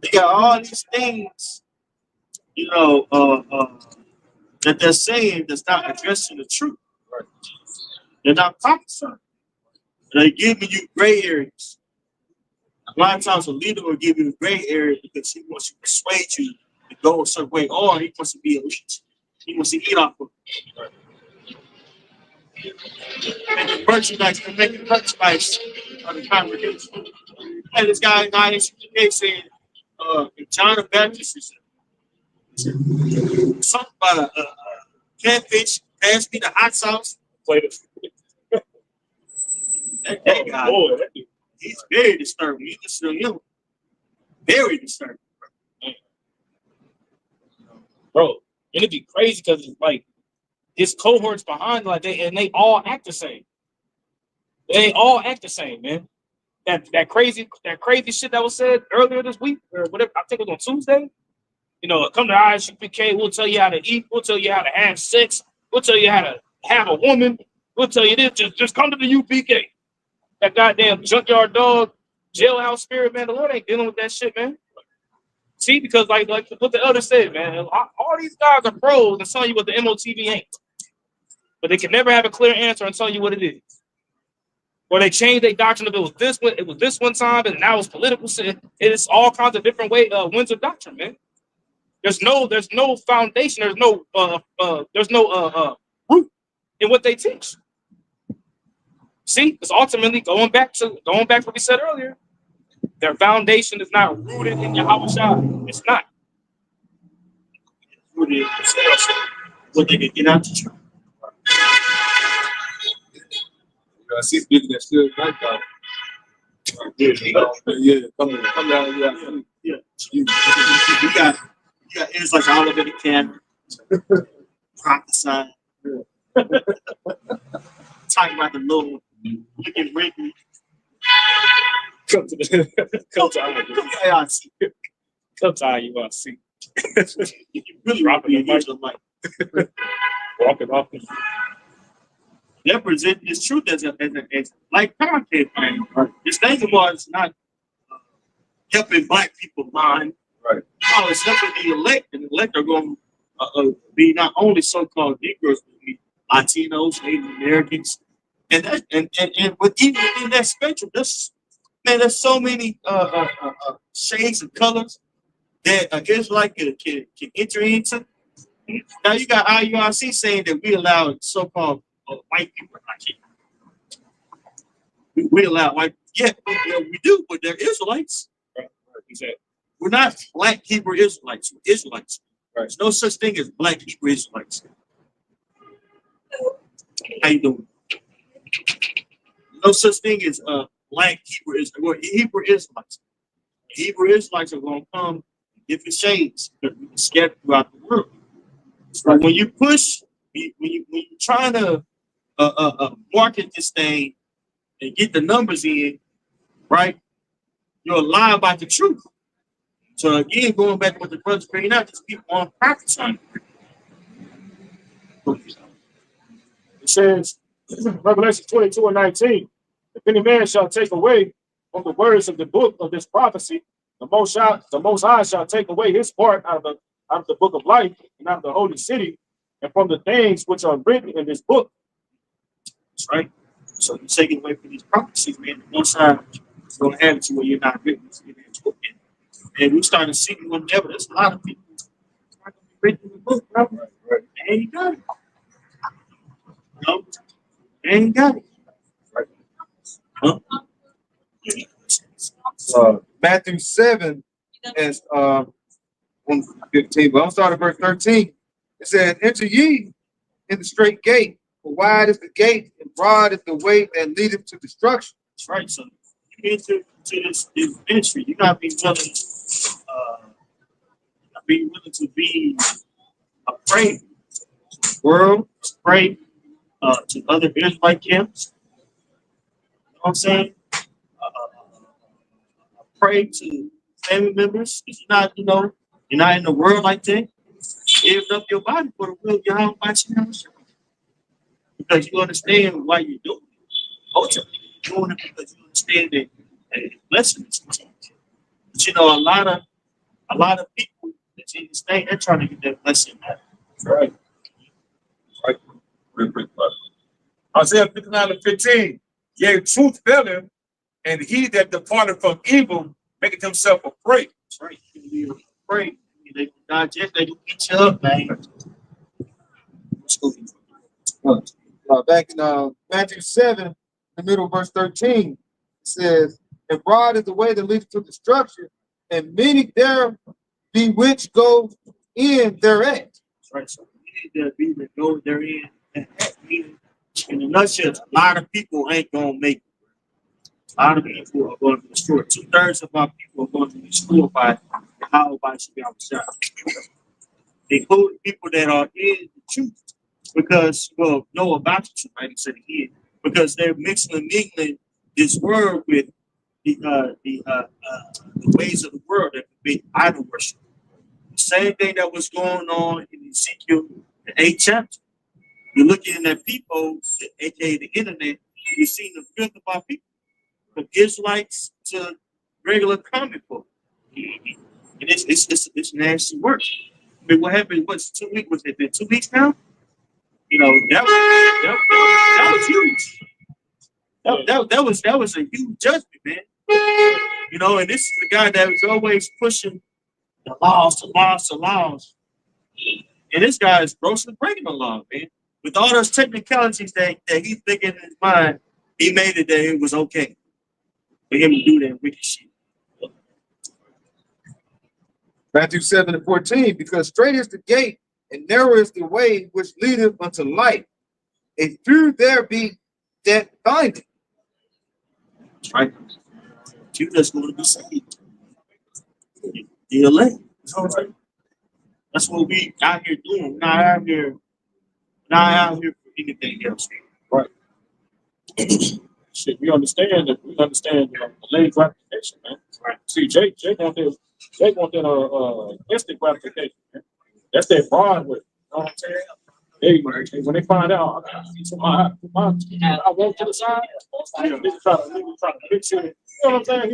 They got all these things, you know, that they're saying that's not addressing the truth. They're not prophesying. They're giving you gray areas. A lot of times a leader will give you a gray area because he wants to persuade you to go a certain way, or he wants to be elite. He wants to eat off of it. Making merchandise of the congregation. And this guy saying, John the Baptist is something about a catfish, pass me the hot sauce. That guy, Boy, he's very disturbing. You listen to him, very disturbing. bro, it'd be crazy because it's like his cohorts behind, like they all act the same. They all act the same, man. That crazy shit that was said earlier this week, or whatever. I think it was on Tuesday. You know, come to ISUPK. We'll tell you how to eat. We'll tell you how to have sex. We'll tell you how to have a woman. We'll tell you this. Just come to the UPK. That goddamn junkyard dog, jailhouse spirit, man. The Lord ain't dealing with that shit, man. See, because like what the elder said, man, all these guys are pros and tell you what the MOTV ain't. But they can never have a clear answer and tell you what it is. Or they change their doctrine if it was this one time, and now it's political. It is all kinds of different winds of doctrine, man. There's no foundation. There's no root in what they teach. See, it's ultimately going back to what we said earlier. Their foundation is not rooted in Yahweh Shai. It's not. Rooted in what they can get out to try. I see speaking that still like that. Yeah, come down. Yeah. You got it's like all over the camera. Prophesy. Talking about the Lord. Looking Wrigley. Come to the come to IRC. come to IUIC. You really Dropping want to be the an mic. Israelite. Walking off the Represent his truth as like content, man. This thing was not helping black people mind. Right. No, it's helping the elect, and the elect are going to be not only so-called Negroes, but be Latinos, Native Americans, and within that spectrum, there's so many shades of colors that an Israelite can enter into. Now you got IURC saying that we allow so-called white people. We allow white. Yeah, we do, but they're Israelites. right. Exactly. We're not black Hebrew Israelites. We're Israelites. Right. There's no such thing as black Hebrew Israelites. How you doing? No such thing as black Hebrew Israelites. We're Hebrew Israelites. Hebrew Israelites are going to come in different shades, scattered throughout the world. So when you push, when you're trying to market this thing and get the numbers in, right? You're lying about the truth. So again, going back to what the brothers bringing out, these people aren't practicing. It says, Revelation 22:19, if any man shall take away from the words of the book of this prophecy, the Most High shall take away his part out of the book of life and out of the holy city, and from the things which are written in this book. That's right. So you're taking away from these prophecies, man. The one side is going to have it to where you're not witnessing it. And we started seeing whatever. There's a lot of people not going to be written in the book, bro. Right. And he got it. No, and he got it. Right. Huh? Matthew 7 and 15. But I'm starting at verse 13. It says, enter ye in the straight gate, for wide is the gate, and broad is the way that leadeth to destruction. That's right. So you get to this ministry, you gotta be willing to be afraid to the world, afraid to other Israelite camps. You know what I'm saying? Pray to family members. If you're not, you're not in the world like that. Give up your body for the will of Yahweh by yourself. Because you understand why you're doing it. Ultimately, you're doing it because you understand that it's blessings. But a lot of people that's in this thing, they're trying to get that blessing. Right. Real quick, Isaiah 59:15. Yea, truth faileth, and he that departed from evil maketh himself a prey. That's right. You pray. They can digest, they can eat you up, man. Back in Matthew 7, in the middle of verse 13, it says, and broad is the way that leads to destruction, and many there be which go in thereat. That's right. So you need to be that go therein. And that meaning, in a nutshell, a lot of people ain't gonna make it. A lot of people are going to be destroyed. 2/3 of our people are going to be destroyed by how by should be outside. Including people that are in the truth because know about the truth, right? He said again, because they're mixing and mingling this word with the ways of the world that could be idol worship. The same thing that was going on in Ezekiel, the 8th chapter. You're looking at people, aka the internet, you're seeing the filth of our people, from Israelites to regular comic book. And it's nasty work. I mean, what happened? What's 2 weeks? Was it been 2 weeks now? That was huge. That was a huge judgment, man. And this is the guy that was always pushing the laws. And this guy is grossly breaking the law, man. With all those technicalities that he's thinking in his mind, he made it that it was okay for him to do that wicked shit. Matthew 7:14, because straight is the gate, and narrow is the way which leadeth unto life. A few there be that bindeth. Right? You just going to be saved. The elect. That's what we out here doing. We're not out here for anything else. Right. Shit, we understand that. We understand the delayed gratification, man. Right. See, Jake want that instant gratification, man. That's their fraud with. You know what I'm saying? When they find out, I walk to the side. Nigga try to mix it. You know what I'm saying?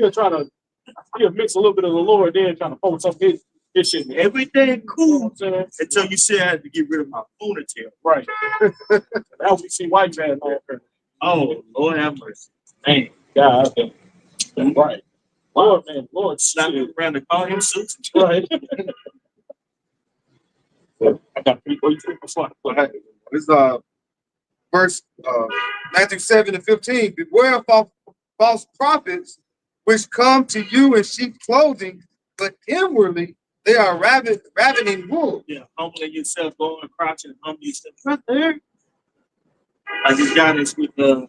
He'll mix a little bit of the Lord there, trying to pull some his shit. Man. Everything cool You know what I'm saying? until you say I had to get rid of my ponytail. Right. Now we see white man on there. Oh, Lord have mercy. Man, God, right. Lord, Slapping around to call him suits. right. I got 3 before. It's verse Matthew 7:15. Beware of false prophets which come to you in sheep clothing, but inwardly they are ravening wolves. Yeah, humbling yourself, going crouching, humbling yourself. Brother. I just got this with the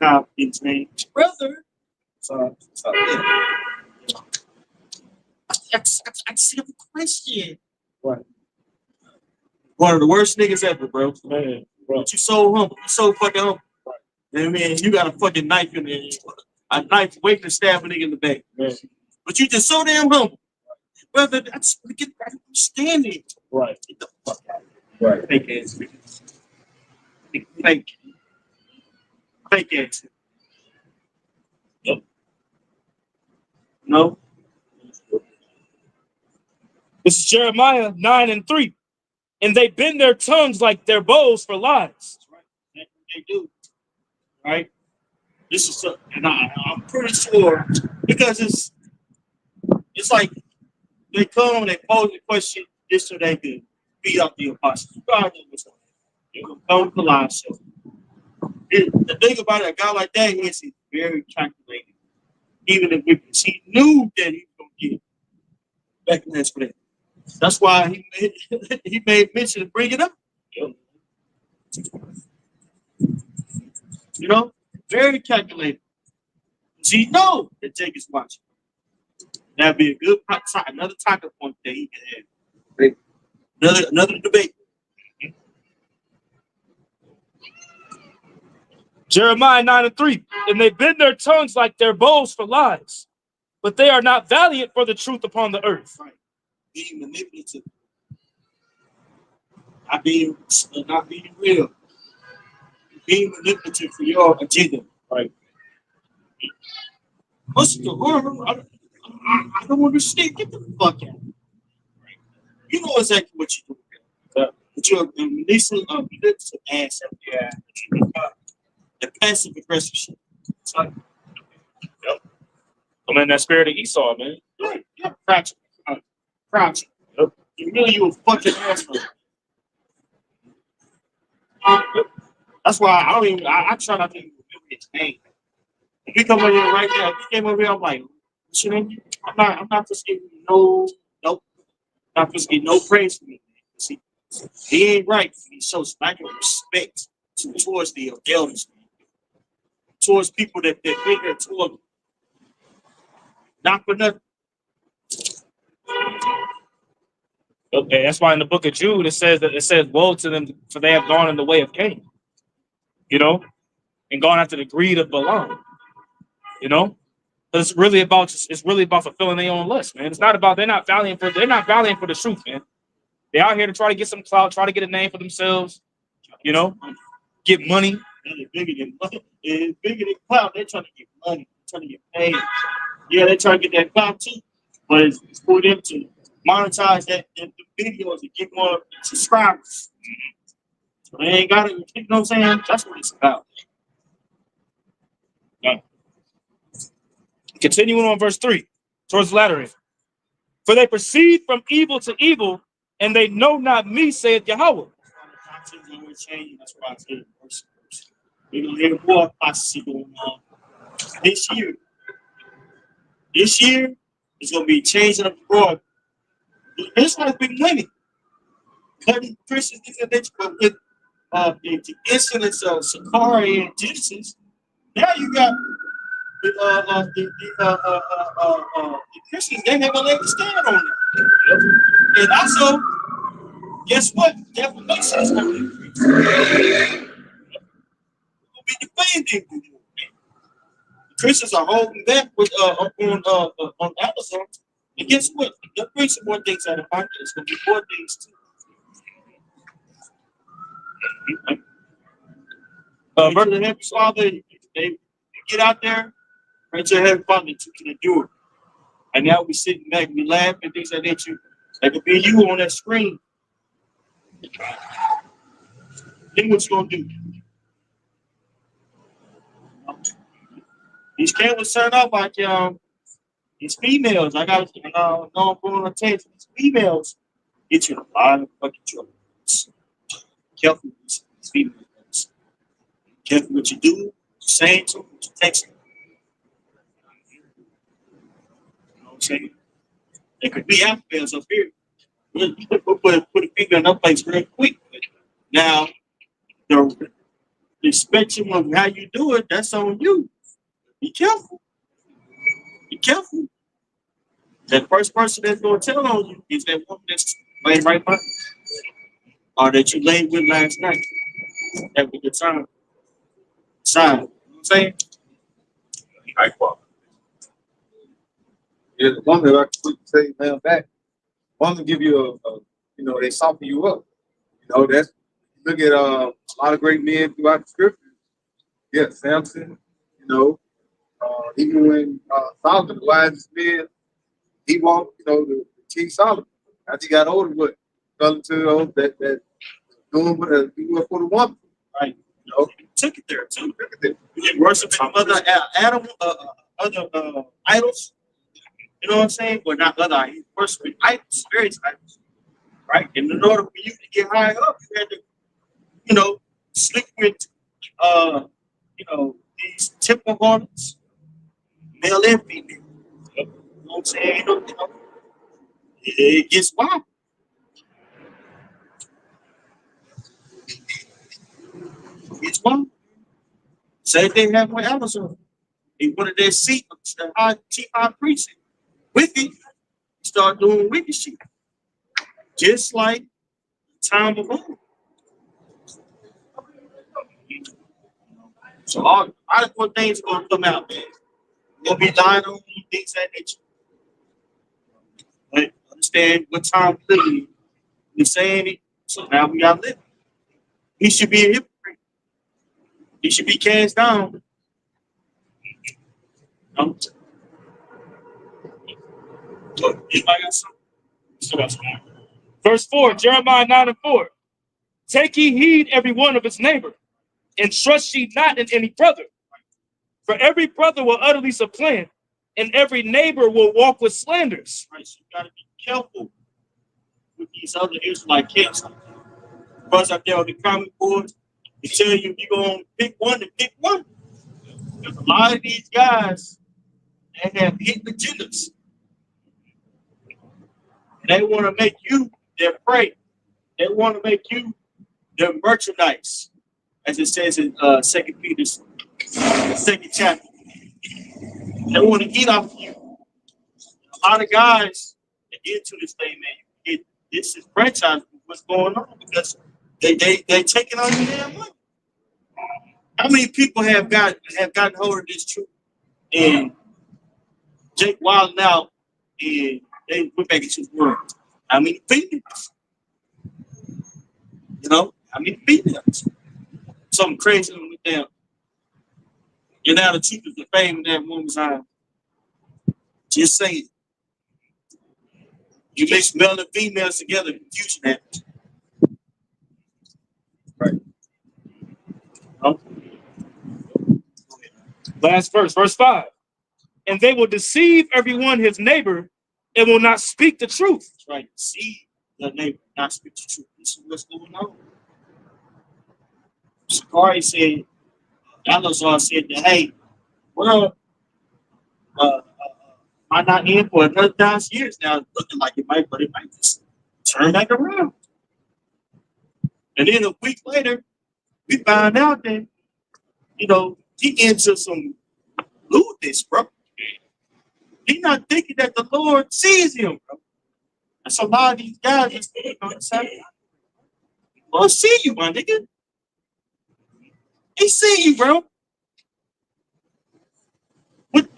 cop in his name. Brother. So yeah. I just have a question. Right. One of the worst niggas ever, bro. Man, bro. But you so humble. You so fucking humble. Right. You know what I mean? You got a fucking knife in there. A knife waiting to stab a nigga in the back. Man. But you just so damn humble. Brother, I just want to get back understanding. Right. Get the fuck out. Right. Fake ass niggas. Fake ass. Yep. No. This is Jeremiah 9:3. And they bend their tongues like their bows for lies. That's right. That's what they do. Right? This is and I'm pretty sure because it's like they come and they pose the question just so they can beat up the apostles. God knows what's going on. They're gonna come to lie. So the thing about it, a guy like that is he's very calculated. Even if he knew that he was gonna get backlash for that. That's why he made mention to bring it up. You know, very calculated. He knows that Jake is watching. That'd be a good another talking point that he can have. Another debate. Jeremiah 9:3. And they bend their tongues like their bows for lies, but they are not valiant for the truth upon the earth. Right. Being manipulative. Not being real. Being manipulative for your agenda. Right. What's the I don't understand. Get the fuck out. You know exactly what you're doing. Yeah. But you're releasing a manipulative ass up there. The passive aggressive shit. It's like, Yep. I'm in that spirit of Esau, man. yeah, crouching. Crouching. Yep. You a fucking asshole. That's why I try not to even remember his name. If he come over here right now, if he came over here, I'm like, what's your name? I'm not just giving you nope. Not just getting no praise from me. See, he ain't right. He shows lack of respect towards the elders, towards people that they're bigger toward. Not for nothing. Okay, that's why in the book of Jude it says woe to them for they have gone in the way of Cain. You know, and gone after the greed of Balaam. You know, because it's really about fulfilling their own lust, man. It's not about they're not valiant for the truth, man. They're out here to try to get some clout, try to get a name for themselves. You know, get money. It's bigger than money. It's bigger than clout. They're trying to get money. They're trying to get paid. Yeah, they're trying to get that clout too, but it's for them to monetize the videos and get more subscribers. So they ain't got it. You know what I'm saying? That's what it's about. Yeah. Continuing on verse 3, towards the latter end. For they proceed from evil to evil, and they know not me, saith Yahweh. That's why I said we're gonna hear more apostasy going on this year. This year is gonna be changing up the broad. This has been winning. Cutting Christians, but with the incidents of Sakari and Genesis, now you got the Christians, they never let the stand on that. And also, guess what? Defamation is going to increase. We'll be defending you. The Christians are holding back with on Amazon. And guess what? They'll bring some more things out of pocket. It's going to be more things too. Brother Heavenly Father, they get out there, pray to Heavenly Father that you can endure it. And now we sitting back, we laugh and things like that. That could be you on that screen. Then what you gonna do? These cameras turn off like these females. I got know I'm going on a tangent. These females get you in a lot of fucking trouble. Careful with these females. Careful what you do, saying to them, what you text them. You know what I'm saying? There could be affairs up here. We'll put a finger in that place real quick. Now, the spectrum of how you do it, that's on you. Be careful. Be careful. That first person that's going to tell on you is that woman that's laying right by you, or that you laid with last night. That was the time. Sign. You know what I'm saying? Yeah, the one that I could say, man, back. One to give you they soften you up. You know, that's look at a lot of great men throughout the scriptures. Yeah, Samson, even when Solomon, the wisest man, he walked, the King Solomon. As he got older, what fell into that doing what he was for the woman. Right. Took it there too. You did worship some other animal, other idols. You know what I'm saying? But not other idols. Worshiping idols, various idols. Right? And in order for you to get high up, you had to, sleep with these temple garments, male and female. You know what I'm saying? It gets wild. It's wild. Same thing happened with Amazon. He wanted their seat, the chief high priest. Wicked, start doing wicked shit. Just like time of old. So all of what things are gonna come out, man. Gonna be lying on you, things that nature. But understand what time we live in. We're saying it, so now we gotta live. He should be a hypocrite. He should be cast down. Anybody got something? Still got something. Verse 4, Jeremiah 9:4. Take ye heed every one of his neighbor, and trust ye not in any brother. For every brother will utterly supplant, and every neighbor will walk with slanders. Right, so you gotta be careful with these other Israelite camps. Brothers out there on the comment boards, they tell you if you're gonna pick one, to pick one. Because a lot of these guys, they have hidden agendas. They want to make you their prey. They want to make you their merchandise, as it says in 2 Peter's 2nd chapter. They want to eat off of you. A lot of guys that get into this thing, man, this is franchise what's going on because they taking on your damn money. How many people have gotten hold of this truth? And Jake wilding out and they went back into his world. How many females? How many females? Something crazy with them. And now the truth is the fame of that woman's eye. Just saying. You mix male and females together, confusion happens. Right. Last verse 5. And they will deceive everyone his neighbor and will not speak the truth. That's right. Deceive the neighbor, not speak the truth. This is what's going on. Sakari said, Alazar said that, hey, well, might not end for another 1,000 years now. It's looking like it might, but it might just turn back around. And then a week later, we find out that, he into some lewdness, bro. He not thinking that the Lord sees him, bro. That's a lot of these guys, say, Lord see you, my nigga. He see you, bro. What?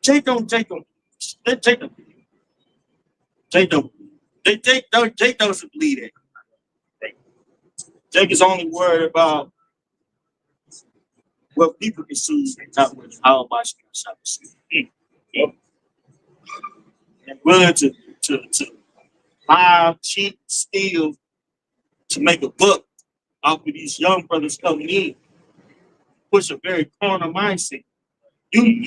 Jake don't. Jake doesn't believe that. Jake is only worried about what people can see, not what how much people see. And willing to lie, cheat, steal to make a buck off of these young brothers coming in. Push a very corner mindset. We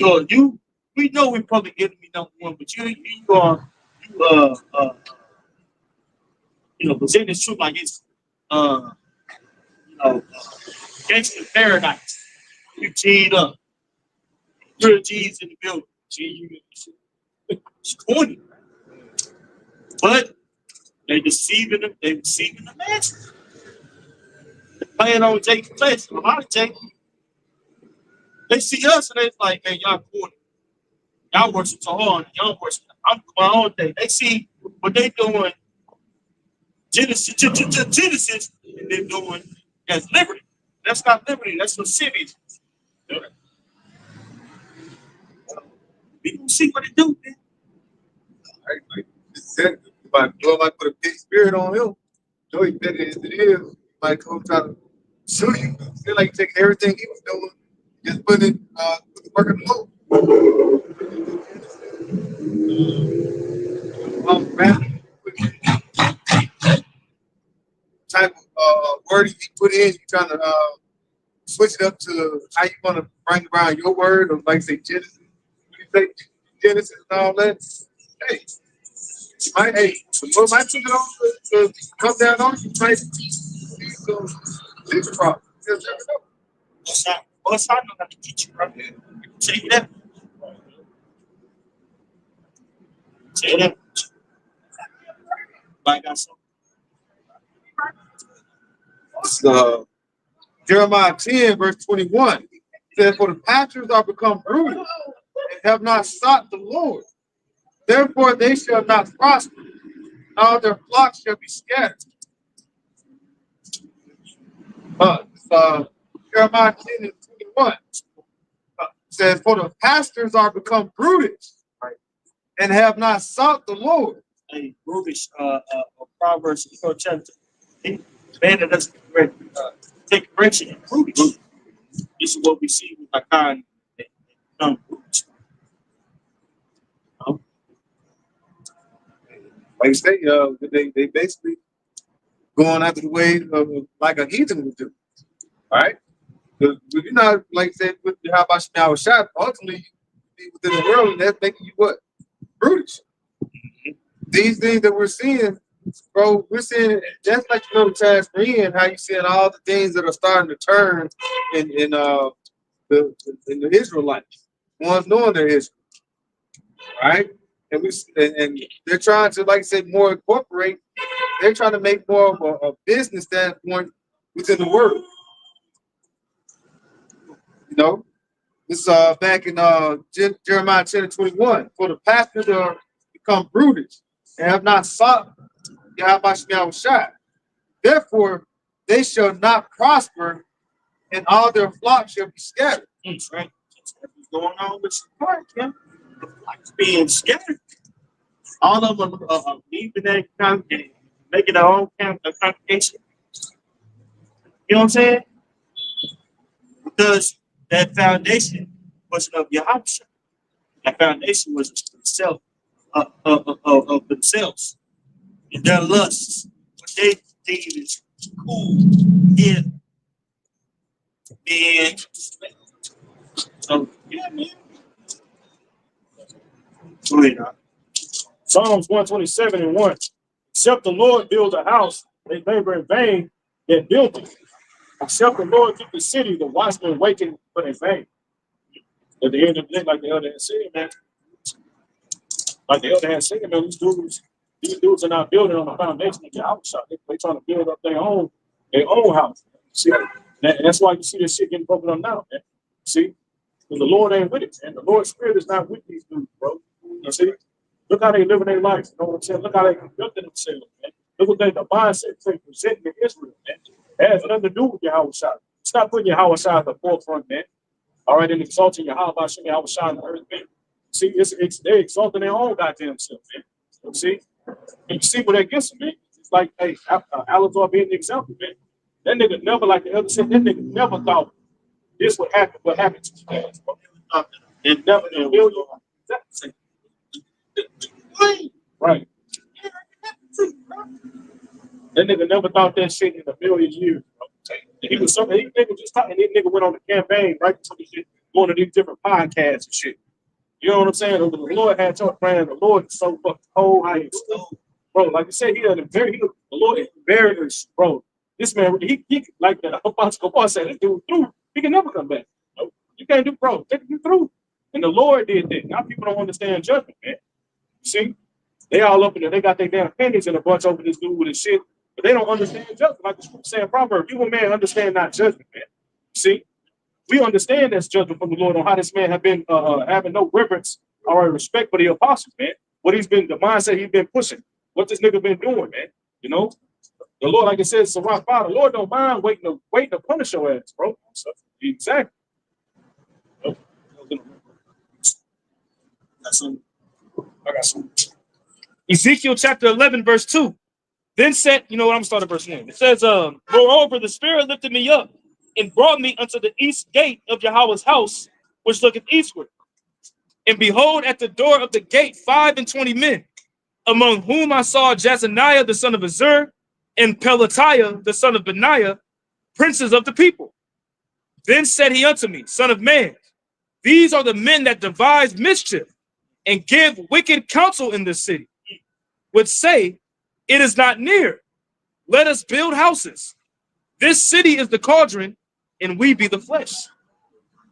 know we're probably enemy number one, but you present this truth like it's gangster paradise. You teed up. Real G's in the building. It's corny. But they deceiving them, they deceiving the masses. Playing on Jake's place. A lot of Jake. They see us and they're like, man, y'all corny. Y'all worship so hard. Y'all worship. I'm doing my own thing. They see what they doing. Genesis, and they're doing as liberty. That's not liberty. That's lasciviousness. We don't see what it do, man. Lord might put a big spirit on him. Know he better as it is. Might come try to sue you. Feel like taking everything he was doing, just put it working low. Type of word he put in, you trying to switch it up to how you want to bring around your word, or like say Genesis. When you say Genesis and all that, hey, the Lord might take it on to come down on you, might see some big problem. You never know. What's I know how to teach you, right? I can tell you that. Say that. Like I said. Jeremiah 10, verse 21 says, for the pastures are become brutish and have not sought the Lord. Therefore they shall not prosper, all their flocks shall be scattered. Jeremiah 10 and 21 says, for the pastors are become brutish and have not sought the Lord. A brutish Proverbs 4 chapter. Man that doesn't take correction and brutish. This is what we see with Hakan and brutish. Like you say, they basically going after the way of like a heathen would do. All right? Because you're not, like I said, with how about Shemaiah shot, ultimately you be within the world, and that's making you what? Brutish. These things that we're seeing, bro, we're seeing just like the times we're in, how you seeing all the things that are starting to turn in the Israelites, ones knowing their history. Right? And they're trying to, like I said, more incorporate. They're trying to make more of a business standpoint within the word. You know, this back in Jeremiah 10 and 21. For the pastors are become brutish and have not sought Yahweh. Therefore, they shall not prosper, and all their flocks shall be scattered. That's right. That's what's going on with the park, yeah. The flocks being scattered. All of them are leaving that congregation, making their own congregation. You know what I'm saying? Because that foundation wasn't of Yahweh. That foundation was itself of themselves and their lusts. What they think is cool in man. So yeah, man. Go ahead, Psalms 127 and 1. Except the Lord build a house, they labor in vain that built it. Except the Lord keep the city, the watchmen waking but in vain. At the end of the day, like the elder had said, man. Like the elder had said, man, these dudes are not building on the foundation of the outside. They're trying to build up their own their own house. See, that's why you see this shit getting broken up now, man. See, because the Lord ain't with it, and the Lord's Spirit is not with these dudes, bro. You see, look how they living their life. You know what I'm saying? Look how they conducting themselves, man. Look what the mindset they present in Israel, man. It has nothing to do with your house shot. Stop putting your house shot at the forefront, man. All right, and exalting your house by showing your house shot on the earth, man. See, they're exalting their own goddamn self, man. You see, and you see what they get, man. It's like, hey, Alazar being the example, man. That nigga never, like the other said, that nigga never thought this would happen. What happened to you guys, bro? It never in a million. Right. That nigga never thought that shit in a million years, bro. He was something. He nigga just talking. This nigga went on the campaign, right? So he shit, going to these different podcasts and shit. You know what I'm saying? The Lord had your friend. The Lord is so fucking cold. I bro, like you said, the Lord is very, bro. This man, he like the Apostle Paul said, this dude through. He can never come back. No, you can't do, bro. Take you through. And the Lord did that. Now people don't understand judgment, man. You see, they all up in there. They got their damn pennies in a bunch over this dude with his shit, but they don't understand judgment. Like the scripture saying, Proverbs, you a man understand not judgment, man. See, we understand that's judgment from the Lord on how this man have been having no reverence or respect for the apostles, man. What he's been, the mindset he's been pushing. What this nigga been doing, man. You know, the Lord, like it says, so my Father, the Lord don't mind waiting to punish your ass, bro. So, exactly. I got some. Ezekiel chapter 11, verse 2. Then said, you know what, I'm starting verse 1. It says, moreover, the Spirit lifted me up and brought me unto the east gate of Yahweh's house, which looketh eastward. And behold, at the door of the gate 25 men, among whom I saw Jezaniah the son of Azur, and Pelatiah the son of Benaiah, princes of the people. Then said he unto me, Son of man, these are the men that devise mischief and give wicked counsel in this city, which say, it is not near. Let us build houses. This city is the cauldron, and we be the flesh.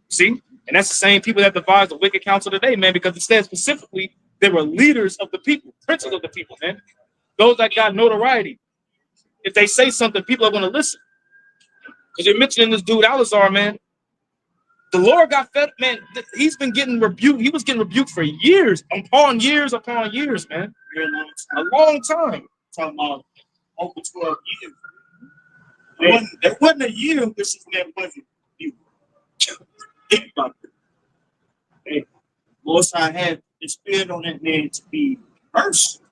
See? And that's the same people that devise the wicked counsel today, man, because it says specifically they were leaders of the people, princes of the people, man. Those that got notoriety. If they say something, people are going to listen. Because you're mentioning this dude, Alazar, man. The Lord got fed, man. He's been getting rebuked. He was getting rebuked for years upon years, man. A long time. Talking about over 12 years. There wasn't a year this is that wasn't you. Think about it. Hey, most I had the spirit on that man to be merciful.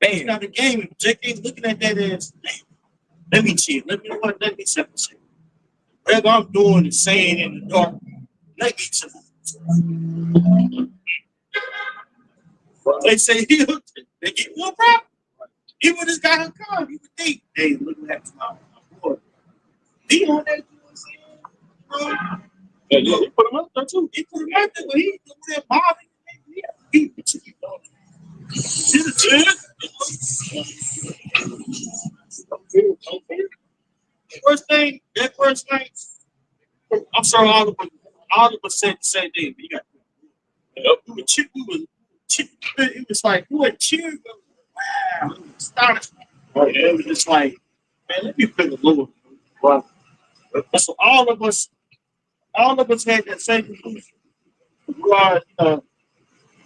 Man, it's not a game. JK looking at that as, let me chill. Let me separate. Whatever I'm doing is saying in the dark. Let me chill. They say they get more problem. He would have got a car. He would think, hey, look at my boy. He on that, Yeah, he put him up there too. he put him out there, but he over there bothering. He that first night, I'm sorry, all of us said the same thing. You got, we were it was like, we were cheering. Wow, it was astonishing. It was just like, man, let me play the Lord. Wow. So all of us had that same conclusion. We are,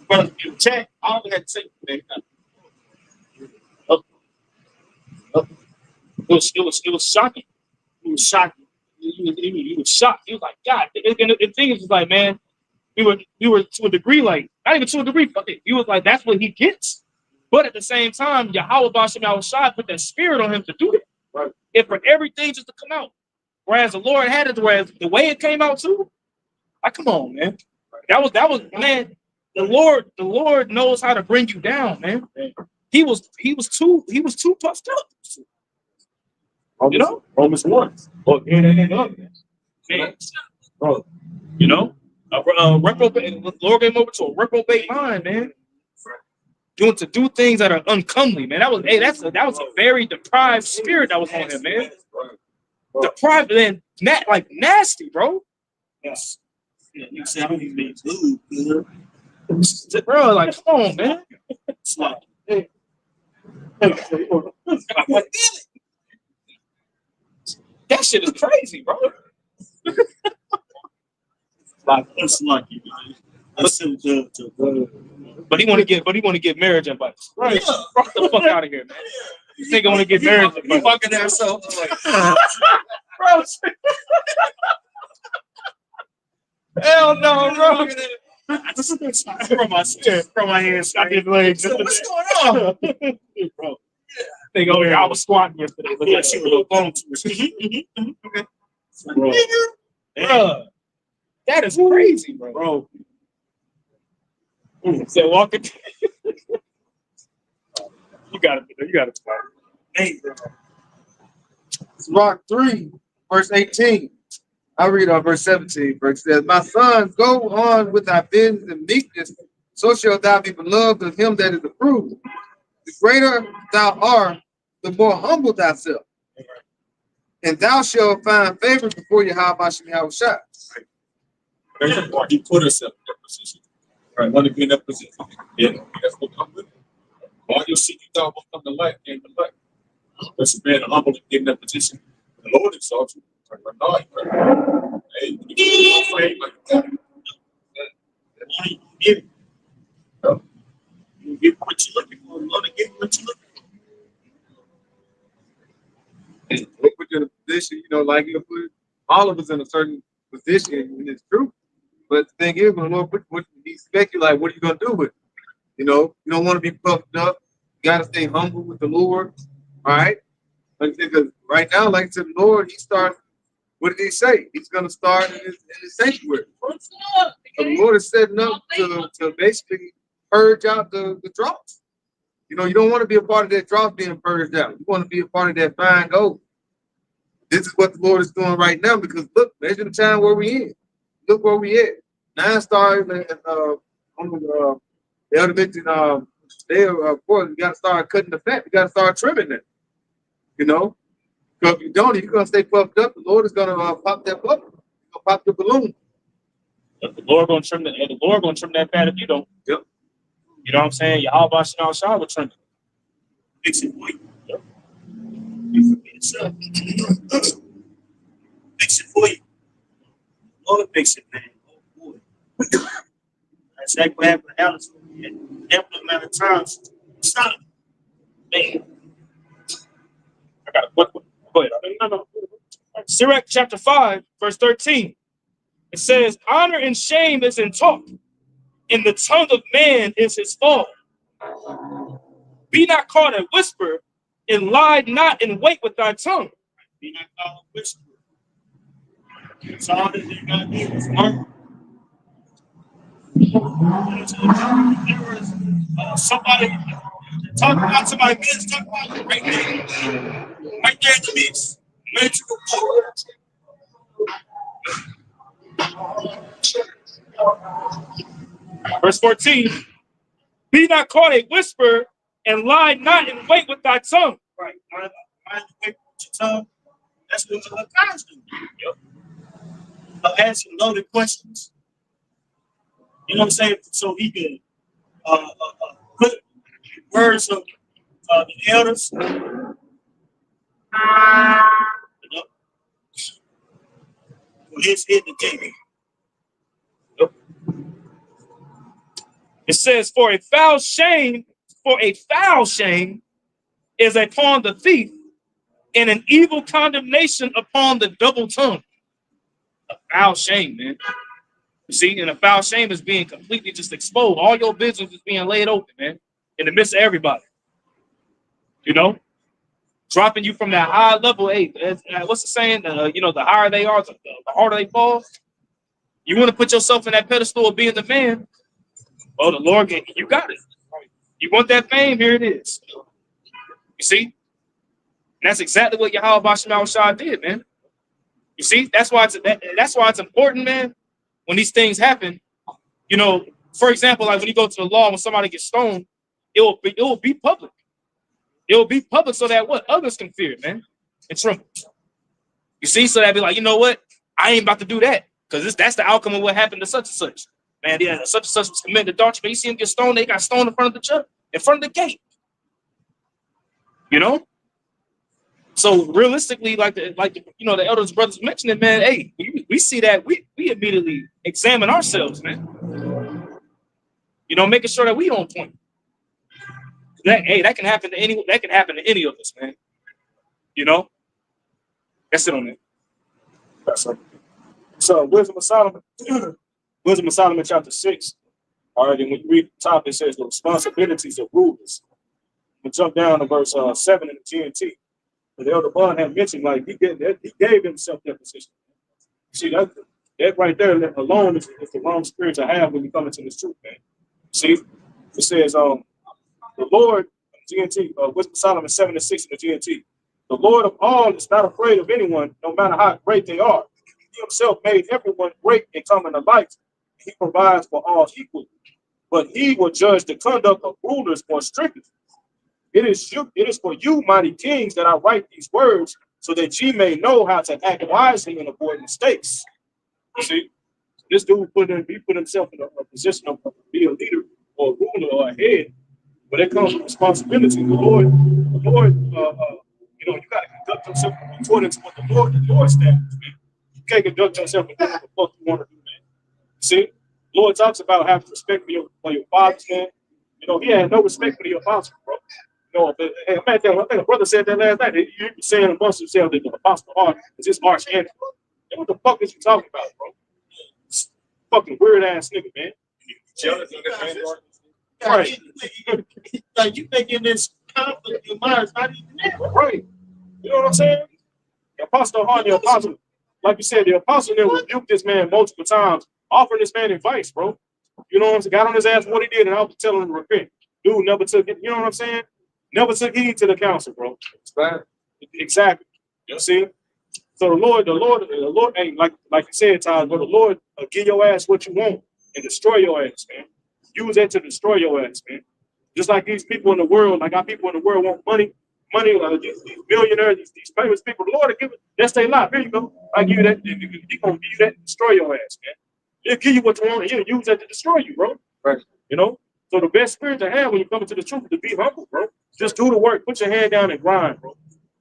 brother, in the chat, all of us had the same thing. It was shocking. It was shocking. He was shocked. He was like, God. And the thing is like, man, we were to a degree, like, not even to a degree, but he was like, that's what he gets. But at the same time, Yahweh Bashem Yahushua put that spirit on him to do it. Right. And for everything just to come out. Whereas the Lord had it, whereas the way it came out too, like, come on, man. That was man. The Lord knows how to bring you down, man. He was too puffed up. You know, Romans 1. Look, man, bro. You know, reprobate. Lord gave him over to a reprobate mind, man. To do things that are uncomely, man. That was a very deprived spirit that was on him, man. Deprived and like nasty, bro. Yes. Yeah, you say I don't even make food, Bro, like, come on, man. It's like, That shit is crazy, bro. That's lucky, man. That's But he want to get marriage advice. right. Get the fuck out of here, man. This nigga want to get marriage advice. fucking asshole. Bro, hell no, bro. From my hands, I did legs. What's going on? Bro, nigga over here, I was squatting yesterday. Look Yeah, at she you, was a little bone to it. Okay. bro. Bro, that is crazy, bro. So walking. You got it. Hey, bro. Mark 3, verse 18. I'll read on verse 17. Verse says, my son, go on with thy business and meekness, so shalt thou be beloved of him that is approved. The greater thou art, the more humble thyself. And thou shalt find favor before Yahweh Shah. He put herself in that position. Right. Want to be in that position. Yeah, that's what come with it. All your shit you thought was come to light came to light. That's a man humble to get in that position. The Lord exalts you. Hey, you afraid like that. You get it. You get what you're looking for. You want to get what you're looking for. They put you in a position, like you put all of us in a certain position, and it's true. But the thing is, when the Lord put what he expects you, like, what are you gonna do with it? You don't want to be puffed up. You gotta stay humble with the Lord. All right. Like, because right now, like I said, the Lord, he starts. What did he say? He's gonna start in his sanctuary. So the Lord is setting up to basically purge out the dross. You don't want to be a part of that dross being purged out. You want to be a part of that fine gold. This is what the Lord is doing right now, because look, measure the time where we in. Look where we at. Now starting on the elementary day, of course, we got to start cutting the fat. We got to start trimming it. Because if you don't, if you're gonna stay puffed up, the Lord is gonna pop that bubble. He's gonna pop the balloon. The Lord gonna trim that fat if you don't. Yep. You know what I'm saying? Yahweh Shah will trim it. Fix it for you. Yep. Fix it for you. Lord, fix it, man. Oh, boy. That's exactly what happened to Alice. Ample amount of times. Stop. Man. I got a go ahead. No. Sirach chapter 5, verse 13. It says, honor and shame is in talk, and the tongue of man is his fall. Be not caught in whisper, and lie not in wait with thy tongue. Be not caught in whisper. That's all that they got to do is learn. There was somebody talking about somebody being talking about it right there. Right there in the mix. Ready to go. Verse 14. Be not caught a whisper, and lie not in wait with thy tongue. Right. Lie in wait with your tongue. That's what the guys do. Yep. Asking loaded questions. You know what I'm saying? So he can put words of the elders. His hidden agenda. It says, for a foul shame is upon the thief, and an evil condemnation upon the double tongue. A foul shame, man. You see, and a foul shame is being completely just exposed. All your business is being laid open, man, in the midst of everybody. Dropping you from that high level. Hey, what's the saying? The higher they are, the harder they fall. You want to put yourself in that pedestal of being the man. Oh, the Lord, you got it. You want that fame? Here it is. You see? And that's exactly what Yahweh Shah did, man. You see? That's why it's important, man, when these things happen. For example, like when you go to the law, when somebody gets stoned, it will be public. It will be public so that what? Others can fear it, man, and tremble. You see? So that'd be like, you know what? I ain't about to do that, because that's the outcome of what happened to such and such. Man, yeah, such and such was committed adultery. You see him get stoned, they got stoned in front of the church, in front of the gate. You know? So realistically, the elders brothers mentioned it, man. Hey, we see that we immediately examine ourselves, man. You know, making sure that we on point. That can happen to any of us, man. You know? That's it on that. That's right. So Wisdom of Solomon, Wisdom of Solomon chapter 6. All right, and when you read the top, it says the responsibilities of rulers. We jump down to verse 7 in the GNT. The elder Bond had mentioned, like, he gave himself that position. See, that right there alone is the wrong spirit to have when you come into this truth, man. See, it says, the Lord, GNT, Wisdom of Solomon 7 and 6 in the GNT. The Lord of all is not afraid of anyone, no matter how great they are. He himself made everyone great and coming to light. He provides for all equally. But he will judge the conduct of rulers more strictly. It is for you, mighty kings, that I write these words, so that ye may know how to act wisely and avoid mistakes. You see, this dude put himself in a position of be a leader or a ruler or a head. But it comes with responsibility. The Lord, you got to conduct yourself according to what the Lord standards, man. You can't conduct yourself according to what you want to do, man. See, the Lord talks about having respect for your fathers, man. You know, he had no respect for your fathers, bro. You know, but, hey, man, I think a brother said that last night. You were saying amongst yourself that the apostle Paul is his arch enemy. What the fuck is you talking about, bro? Fucking weird ass nigga, man. Right. Like, you thinking this conflict in your mind is not even there. Right. You know what I'm saying? The apostle Paul, the apostle, like you said, the apostle there rebuked this man multiple times, offering this man advice, bro. You know what I'm saying? Got on his ass for what he did, and I was telling him to repent. Dude never took it. You know what I'm saying? Never took heed to the counsel, bro. Exactly. You see? So the Lord ain't like you said, Todd, but the Lord will give your ass what you want and destroy your ass, man. Use that to destroy your ass, man. Just like these people in the world, like our people in the world want money, these millionaires, these famous people. The Lord will give it. That's their life. Here you go. I give you that. He's gonna give you that to destroy your ass, man. He'll give you what you want, and he'll use that to destroy you, bro. Right. You know? So the best spirit to have when you come into the truth is to be humble, bro. Just do the work. Put your head down and grind, bro.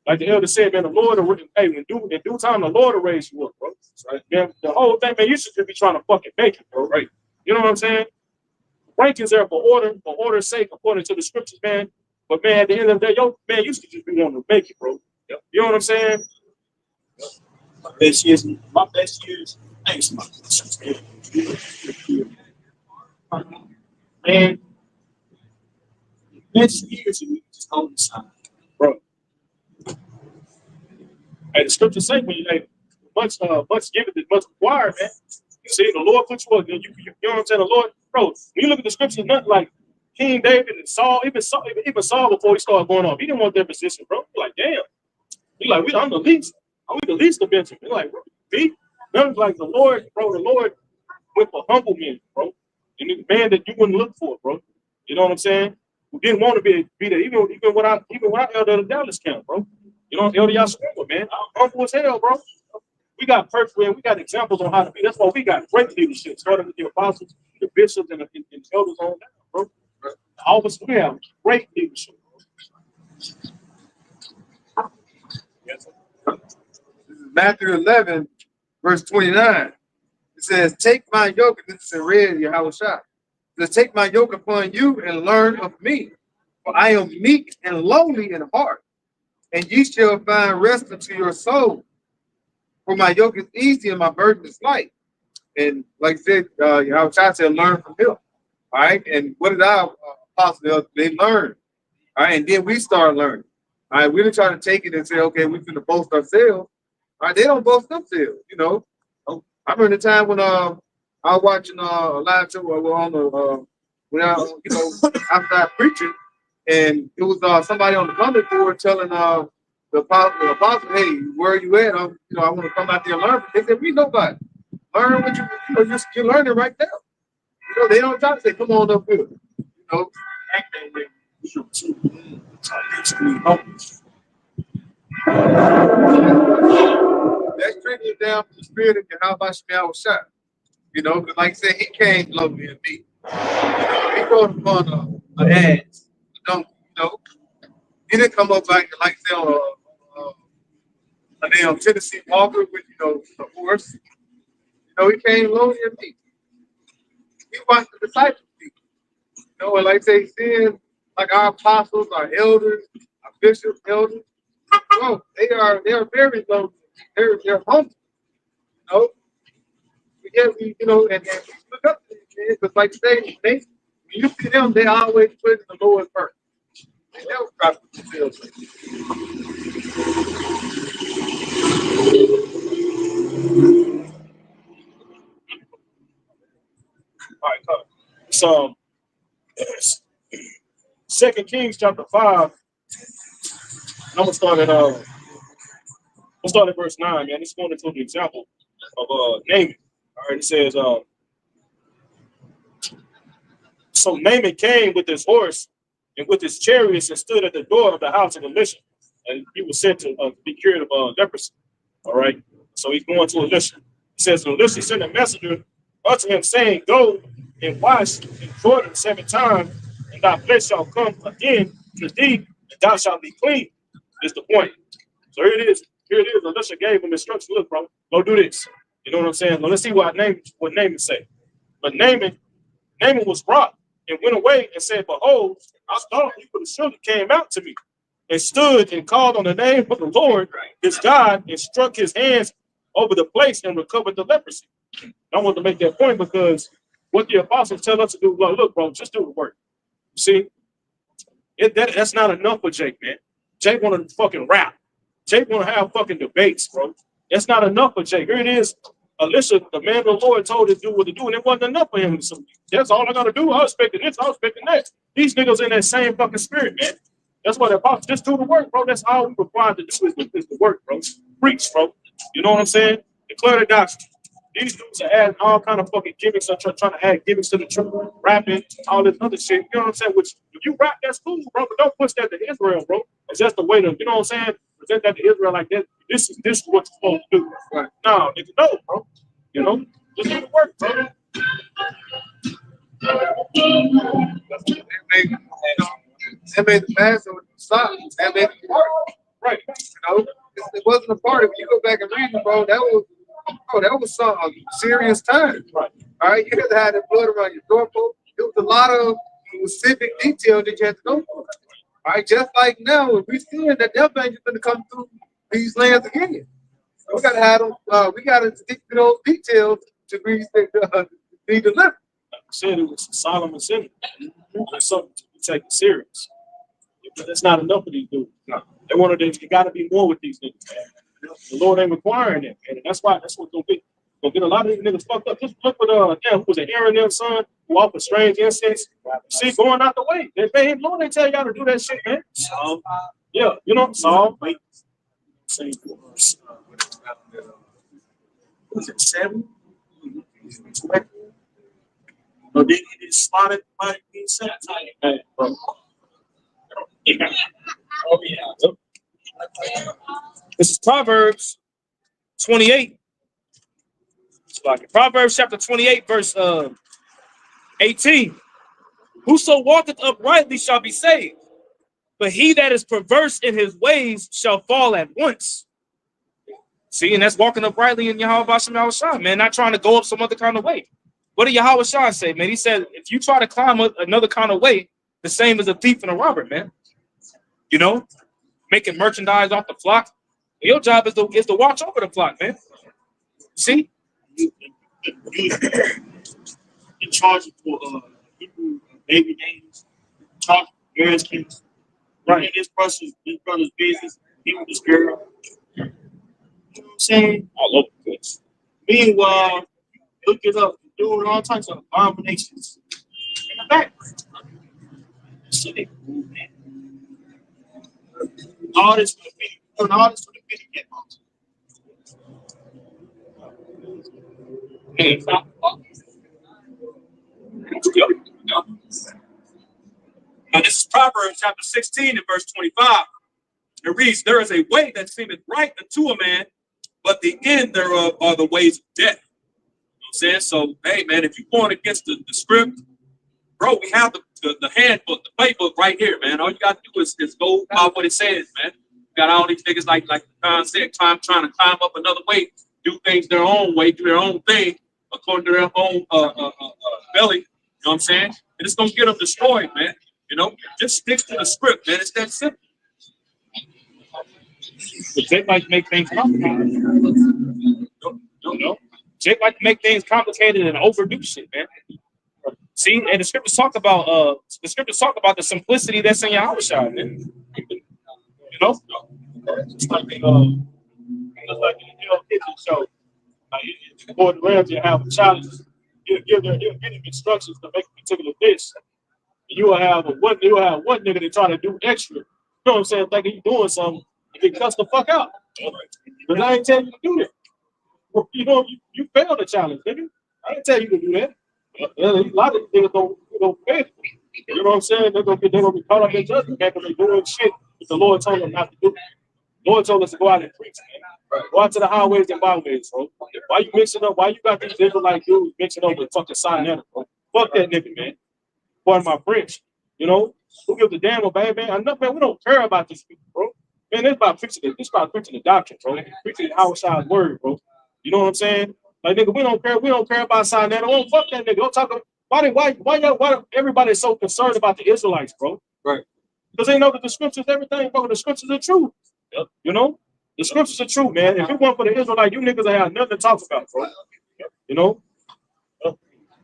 Like the elder said, man, the Lord will, hey, in due time, the Lord will raise you up, bro. Right? Man, the whole thing, man, you should just be trying to fucking make it, bro. Right? You know what I'm saying? Rankings there for order's sake, according to the scriptures, man. But man, at the end of the day, man, you should just be wanting to make it, bro. Yep. You know what I'm saying? My best years, thanks, man. Best years, you just hold the side, bro. Hey, the scriptures say when you much given is much required, man. You see, the Lord put you up. You know what I'm saying? The Lord, bro. When you look at the scriptures, nothing like King David and Saul, even Saul before he started going off, he didn't want their position, bro. He like, damn. He like, I'm the least. I'm the least of Benjamin. He like, bro, be nothing like the Lord, bro. The Lord went for humble men, bro. And the man that you wouldn't look for, bro. You know what I'm saying? Who didn't want to be there, even without Elder Dallas camp, bro. You know, Elder Yashua, man. I'm humble as hell, bro. We got perfect, man. We got examples on how to be. That's why we got great leadership, starting with the apostles, the bishops, and the elders on down, bro. All of us, we have great leadership, bro. This is Matthew 11, verse 29. It says, take my yoke, and this is in red, Yahweh Shai. It says, take my yoke upon you and learn of me. For I am meek and lowly in heart, and ye shall find rest unto your soul. For my yoke is easy and my burden is light. And like I said, Yahweh Shai said, learn from him. All right. And what did our apostles, they learned? All right. And then we start learning. All right. We didn't try to take it and say, okay, we're going to boast ourselves. All right. They don't boast themselves, you know. I remember the time when I was watching a live show on the when I outside preaching, and it was somebody on the comment board telling the apostle, hey, where are you at? I want to come out there and learn. They said, we know God. Learn what you're learning right now. You know, they don't try to say, come on up here. You know, that's trickling down to the spirit of Yahweh Shai. You know, because like I said, he came lowly and meek. You know, he rode upon an ass. You know, He didn't come up like say a damn Tennessee Walker with the horse. He came lonely and meek. He watched the disciples speak. And like say seeing like our apostles, our elders, our bishops, elders. They are very lonely. They're humble. Yeah, and we look up to them, because like when you see them, they always put the Lord first. They never try to put themselves first. All right, so 2 Kings chapter 5. I'm gonna start at verse 9, man. It's going into the example of Naaman. All right, it says, so Naaman came with his horse and with his chariots and stood at the door of the house of Elisha, and he was sent to be cured of leprosy. All right, so he's going to Elisha. He says, Elisha sent a messenger unto him, saying, Go and wash in Jordan 7 times, and thy flesh shall come again to thee, and thou shalt be clean. Is the point. So here it is. Elisha gave him instructions. Look, bro, go do this. You know what I'm saying? Well, let's see what Naaman say. But Naaman was wroth and went away and said, Behold, I thought you would have surely came out to me, and stood and called on the name of the Lord his God, and struck his hands over the place and recovered the leprosy. I want to make that point because what the apostles tell us to do, well, look, bro, just do the work. See, that's not enough for Jake, man. Jake want to fucking rap. Jake want to have fucking debates, bro. That's not enough for Jake. Here it is. Elisha, the man of the Lord, told him to do what to do, and it wasn't enough for him. So that's all I gotta do. I was expecting this. I was expecting that. These niggas in that same fucking spirit, man. That's what the apostles just do the work, bro. That's all we required to do is the work, bro. Preach, bro. You know what I'm saying? Declare the gospel. These dudes are adding all kind of fucking gimmicks. Trying to add gimmicks to the truth, rapping, all this other shit. You know what I'm saying? Which if you rap, that's cool, bro. But don't push that to Israel, bro. It's just the way to, you know what I'm saying? Present that to Israel like that. This is what you're supposed to do. Right. No, nigga, no, bro. You know, just do the work, bro. They made the master with the stop. That made it work. Right. It wasn't a part of it. You go back and read it, bro. That was some serious time. Right. All right. You had to have the blood around your doorpost. It was a lot of specific detail that you had to go for. All right. Just like now, if we see that death angel going to come through these lands again. So we got to have them. We got to stick to those details to be delivered. Like I said, it was Solomon's sin. It's something to be taken serious. That's not enough for these dudes. No. They wanted to. You got to be more with these niggas, man. The Lord ain't requiring it, and that's what's gonna be. Gonna get a lot of these niggas fucked up. Just look at who was it, Aaron, their son, who offered strange incense. See, going out the way. They pay him. Lord, they tell y'all to do that shit, man. Yeah, you know, Saul. Same course. Was it 7? But then he just spotted by being set. Oh, yeah. This is Proverbs 28. Proverbs chapter 28, verse 18. Whoso walketh uprightly shall be saved, but he that is perverse in his ways shall fall at once. See, and that's walking uprightly in Yahweh Bashem Yahushua, man, not trying to go up some other kind of way. What did Yahweh Shah say, man? He said, if you try to climb another kind of way, the same as a thief and a robber, man. You know, making merchandise off the flock. Your job is to watch over the flock, man. See? In charge for people, baby names, talk, marriage kids. Right. This brother's business, people, this girl. You know what I'm saying? All over the place. Meanwhile, look it up, doing all types of abominations in the back. So they cool, man. All this for the video get monster. Now, this is Proverbs chapter 16 and verse 25. It reads, there is a way that seemeth right unto a man, but the end thereof are the ways of death. You know what I'm saying? So, hey, man, if you're going against the script, bro, we have the handbook, the playbook right here, man. All you got to do is go by what it says, man. You got all these niggas like Don said, trying to climb up another way, do things their own way, do their own thing according to their own belly. You know what I'm saying? And it's gonna get them destroyed, man. You know, just stick to the script, man. It's that simple. But Jake like to make things complicated. You know, Jake like to make things complicated and overdo shit, man. See, and the scriptures talk about the simplicity that's in Yahushua, man. You know, It's like just like in the kitchen show. Like if Gordon Ramsay have a challenge, he'll give him instructions to make a particular dish. You will have one nigga that try to do extra. You know what I'm saying? Thinking you doing something, and get cussed the fuck out. But I ain't telling you to do that. You know, you failed the challenge, nigga. I didn't tell you to do that. A lot of niggas don't fail. You know what I'm saying? They're gonna be caught up in judgment because they're doing shit that the Lord told them not to do. The Lord told us to go out and preach, man. Go out to the highways and byways, bro. Why you mixing up? Why you got these Israelite dudes mixing up with fucking Sinetta, bro? Fuck that nigga, man. Pardon my French. You know, who gives a damn about man? Enough, man. We don't care about these people, bro. Man, it's about preaching the doctrine, bro. Preaching Yahushua's word, bro. You know what I'm saying? Like, nigga, we don't care. We don't care about Sinetta. Oh, fuck that nigga. Don't talk about why everybody so concerned about the Israelites, bro? Right. Because they know that the scriptures, everything, bro. The scriptures are true. Yep. You know, the scriptures are true, man. If it weren't for the Israelites, you niggas would have nothing to talk about, bro. You know.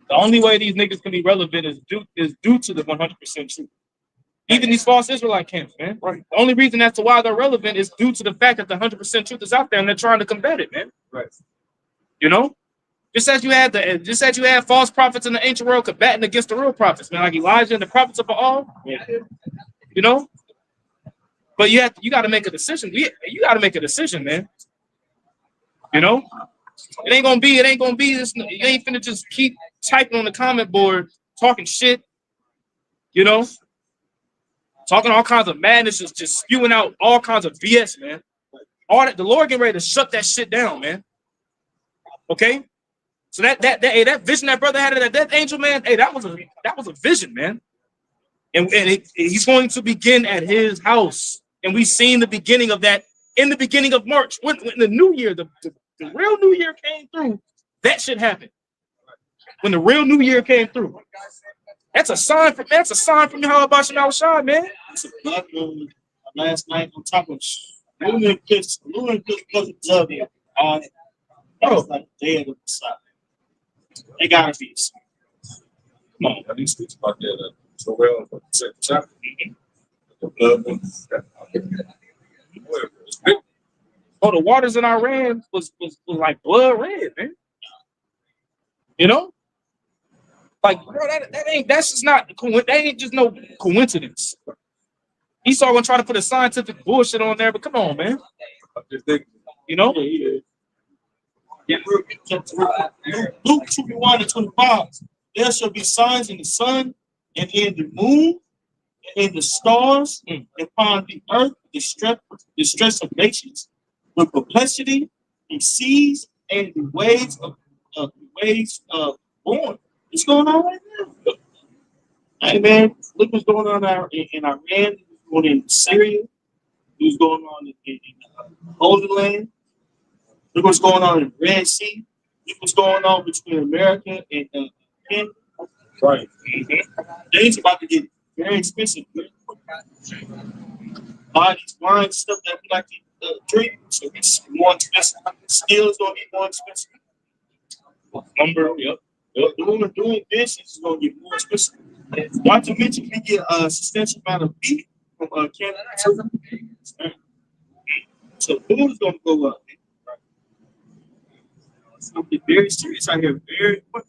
the only way these niggas can be relevant is due to the 100% truth. Even these false Israelite camps, man. Right. The only reason as to why they're relevant is due to the fact that the 100% truth is out there and they're trying to combat it, man. Right. You know, just as you had false prophets in the ancient world combating against the real prophets, man, like Elijah and the prophets of Baal. Yeah. You know, but you got to make a decision. You got to make a decision, man. You know, it ain't gonna be this. You ain't finna just keep typing on the comment board, talking shit. You know, talking all kinds of madness, just spewing out all kinds of BS, man. All that, the Lord getting ready to shut that shit down, man. Okay, so that vision that brother had of that death angel, man. Hey, that was a vision, man. And he's going to begin at his house, and we've seen the beginning of that in the beginning of March when the new year, the real new year came through. That shit happened when the real new year came through. That's a sign from Yahweh Basham Shah, man. It's a blood moon last night on top of Lunar Kiss because of Zodiac. That was like the day of the Messiah. They gotta be. Come on, at least speaks about that. So well, second chapter. The blood moon. Oh, the waters in Iran was like blood red, man. You know, like, bro, that ain't just no coincidence. Esau gonna try to put a scientific bullshit on there, but come on, man. You know, Luke 21:25. There shall be signs in the sun and in the moon and in the stars and upon the earth, distress of nations, with perplexity, the seas and the waves born. What's going on right now? Hey man, look what's going on in Iran, what's going on in Syria, what's going on in Holy Land. Look what's going on in the Red Sea. Look what's going on between America and Canada. Right. Things about to get very expensive. Buy these wine stuff that we like to drink, so it's more expensive. Steel is gonna be more expensive. lumber, yep. Doing this is gonna get more expensive. Not to mention we get a substantial amount of beef from Canada too. So food is gonna go up. It's gonna be very serious out here, very quick.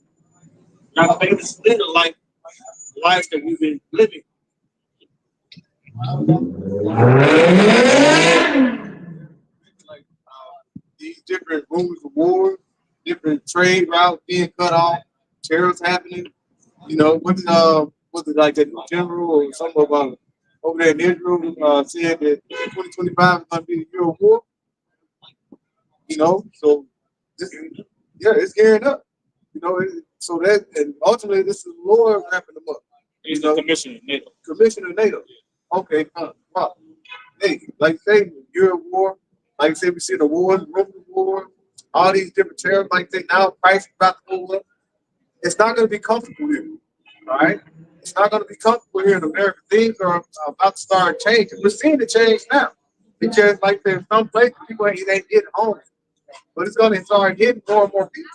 Now, maybe it's little like lives that we've been living. Like these different rumors of war, different trade routes being cut off, tariffs happening. You know, was it like that general or something about over there in Israel said that 2025 is going to be the year of war? You know, so it's gearing up. You know, so that and ultimately this is the Lord wrapping them up. He's the commissioner. NATO. Commissioner NATO. Okay, fine. Hey, like say you're at war. Like I said, we see the wars, Roman war, all these different terrors. Like say now, Christ is about to move up. It's not going to be comfortable here. All right, it's not going to be comfortable here in America. Things are about to start changing. We're seeing the change now. It's just like there's some places people ain't getting home, but it's going to start hitting more and more people.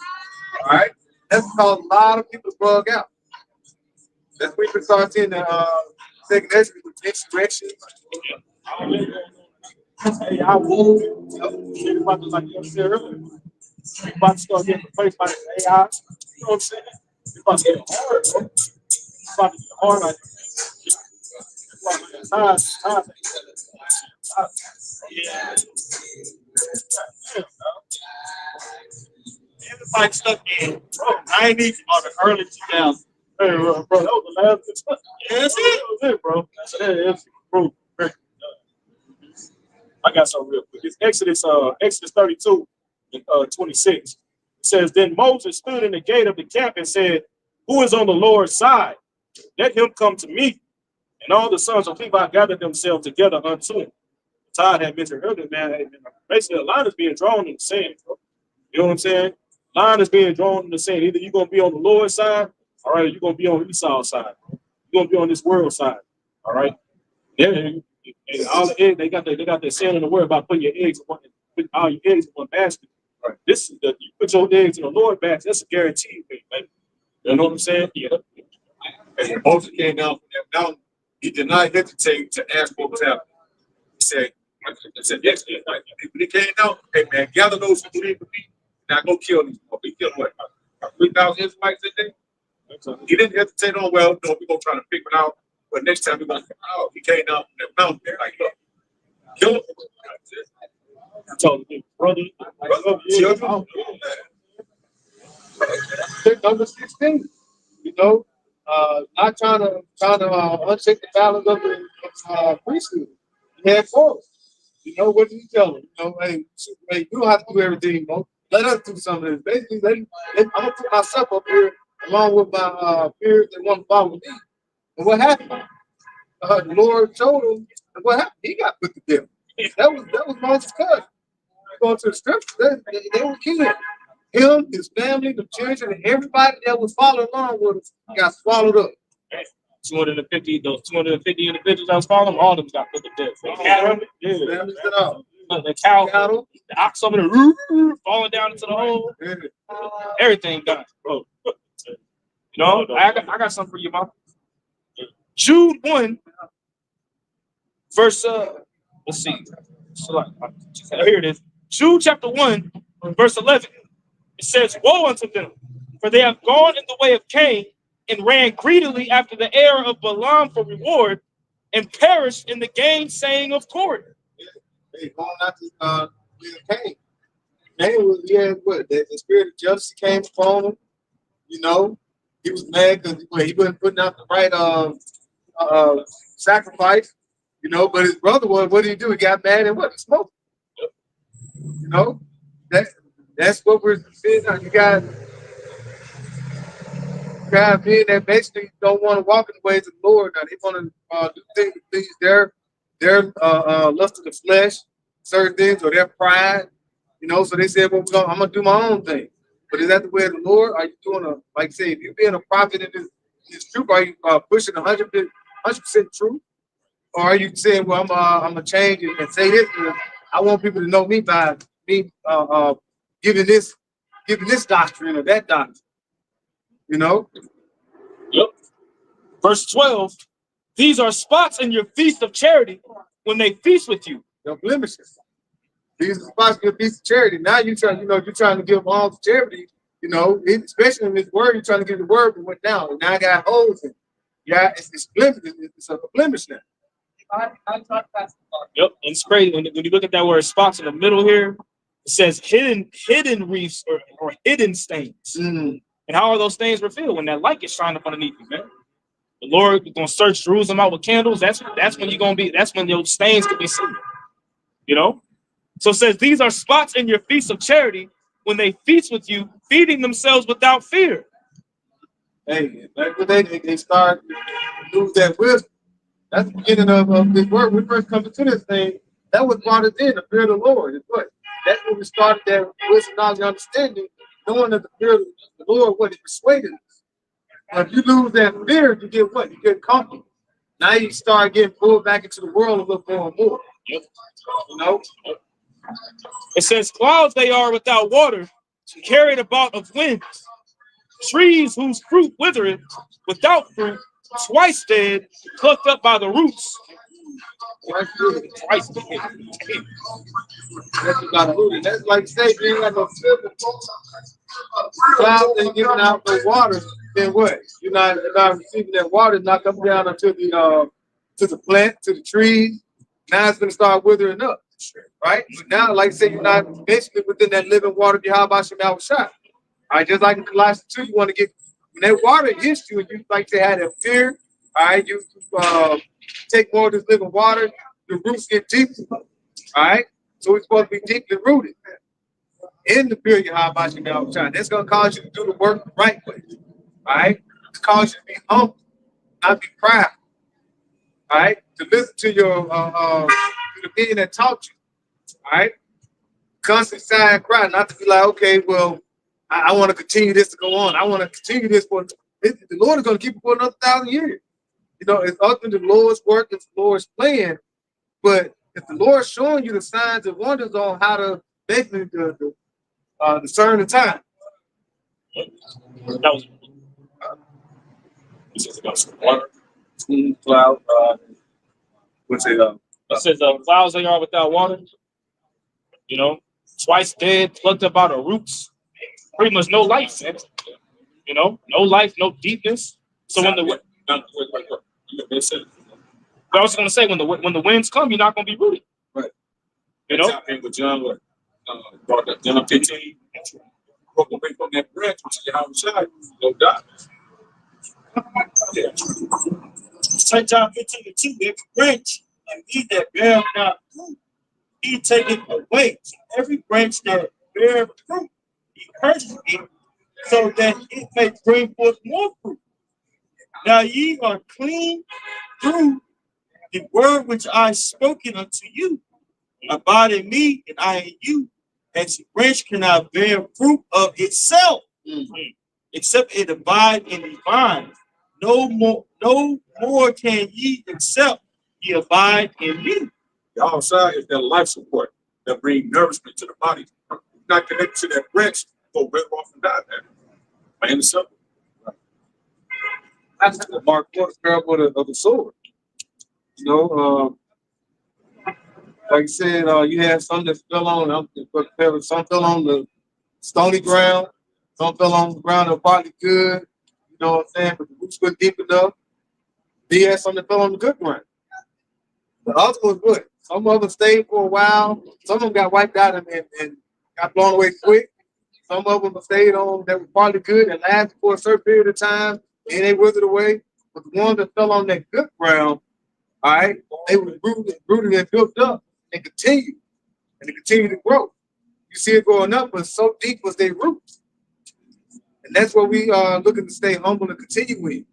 All right, that's because a lot of people bug out. That's when we can start seeing the second insurrections. Hey, I won't. Think about this like you said earlier. We're about to start getting replaced by the AI. You know what I'm saying? It's about to get hard, bro. It's about to get hard. Like, yeah. Everybody stuck in, bro. 90s or the early 2000s. Hey, bro, that was the last good stuff. Yeah, that's it. That was it, bro. That's it. Bro. I got something real quick. It's Exodus 32 and 26. It says, Then Moses stood in the gate of the camp and said, Who is on the Lord's side? Let him come to me. And all the sons of Levi gathered themselves together unto him. Todd had mentioned earlier, man. Basically, a line is being drawn in the sand, bro. You know what I'm saying? Line is being drawn in the sand. Either you're going to be on the Lord's side, all right, or you're going to be on Esau's side. You're going to be on this world side, all right? And all the eggs, they got that saying in the word about putting all your eggs in one basket. Right. This is you put your eggs in the Lord basket. That's a guaranteed thing, man. You know what I'm saying? Yeah. And Moses came down from that mountain. He did not hesitate to ask what was happening. He said, yes, yes. When he came down, hey man, gather those who believe with me. Now go kill these people. He killed what? 3,000 Israelites that day? He didn't hesitate on, well, no, we're going to try to figure it out. But next time we're going to figure it out. He came down from that mountain there, like, look, kill him. I told him, brother, Children. Number 16. You know, not trying to unshake the balance of the priesthood. He had force. You know, what did he tell him? You know, hey, you don't have to do everything, bro. Let us do some of this. Basically, I'm gonna put myself up here along with my peers that want to follow me. And what happened? The Lord showed him, and what happened? He got put to death. That was Moses' cousin. Going to the scriptures, they were killing him, his family, the children, and everybody that was following along with him got swallowed up. 250 individuals that was following, all of them got put to death. The cow, the ox over the falling down into the hole. Everything done, bro. You know, I got something for you, Mom. Jude 1, verse let's see. So, here it is. Jude chapter 1, verse 11. It says, Woe unto them, for they have gone in the way of Cain, and ran greedily after the heir of Balaam for reward, and perished in the gainsaying of Korah. They going out to Cain. Cain was what? The spirit of jealousy came upon him. You know, he was mad because he wasn't putting out the right sacrifice. You know, but his brother was. What did he do? He got mad and what? He smoked. You know, that's what we're seeing now. You got men that basically don't want to walk in the ways of the Lord. Now they want to do things to please their lust of the flesh, certain things, or their pride. You know, so they said, "Well, I'm gonna do my own thing." But is that the way of the Lord? Are you doing like say, if you're being a prophet in this truth, are you pushing 100% truth, or are you saying, "Well, I'm gonna change it and say this because I want people to know me by me giving this doctrine or that doctrine." You know? Yep. Verse 12. These are spots in your feast of charity when they feast with you. No blemishes. These are spots in your feast of charity. Now you're trying to give alms to charity. You know, especially in this word, you're trying to give the word that went down. And now I got holes in it. Yeah, it's blemish. It's a blemish now. Yep, and it's crazy when you look at that word spots in the middle here. It says hidden reefs or hidden stains. And how are those stains revealed? When that light is shining up underneath you, man. The Lord is gonna search Jerusalem out with candles. That's when you're gonna be. That's when those stains can be seen. You know. So it says these are spots in your feast of charity when they feast with you, feeding themselves without fear. Hey, back when they start to lose that wisdom. That's the beginning of this word. When we first come into this thing, that was brought us in, the fear of the Lord. Is what? That's when we started that wisdom, knowledge, and understanding, knowing that the fear of the Lord, what it persuaded us. But if you lose that fear, you get what? You get comfortable. Now you start getting pulled back into the world a little more and more. Yep. You know? It says, clouds they are without water, carried about of winds, trees whose fruit withereth, without fruit, twice dead, plucked up by the roots. Twice dead. That's about it. That's like say you ain't got no silver. Clouds ain't giving out no water, then what? You're not receiving that water, it's not coming down unto the plant, to the trees. Now it's gonna start withering up. Right? But now, like say you're not basically within that living water of Yahweh Shem shot. All right, just like in Colossians 2, you want to get when that water hits you and you like to have that fear, all right, you take more of this living water, the roots get deeper. All right. So it's supposed to be deeply rooted in the fear of Yahweh Shem shot. That's gonna cause you to do the work the right way. All right, to cause you to be humble, not be proud. All right, to listen to your to the opinion that taught you. All right, constant sigh and cry, not to be like, okay, well, I want to continue this to go on. I want to continue this for the Lord is going to keep it for another 1,000 years. You know, it's ultimately the Lord's work, it's the Lord's plan. But if the Lord's showing you the signs and wonders on how to basically discern the time. That was It says about some water, cloud, what's it? it says clouds they are without water. You know, twice dead, plucked up out of roots. Pretty much no life, man. You know, no life, no deepness. So when the I was going to say when the winds come, you're not going to be rooted. Right. You know. And with John, brought up John 15, broke away from that branch, which is how inside, go die. Yeah. St. John 15:2, every branch and he that bear not fruit, he taketh away. So every branch that bear fruit, he curses it, so that it may bring forth more fruit. Now ye are clean through the word which I spoken unto you. Abide in me, and I in you, as the branch cannot bear fruit of itself, except it abide in the vine. No more can ye except ye abide in me. The outside is that life support that bring nourishment to the body. Not connected to that branch, go right off and die there. Plain and simple. That's the Mark 4 parable of the sword. You know, like I said, you had some that fell on, some fell on the stony ground, some fell on the ground that was partly good. You know what I'm saying? But the roots were deep enough. Then you had some that fell on the good ground. The other was good. Some of them stayed for a while. Some of them got wiped out and got blown away quick. Some of them stayed on that were partly good and lasted for a certain period of time, and they withered away. But the ones that fell on that good ground, all right, they were rooted and built up and continued. And they continue to grow. You see it growing up, but so deep was their roots. And that's what we are looking to stay humble and continue with.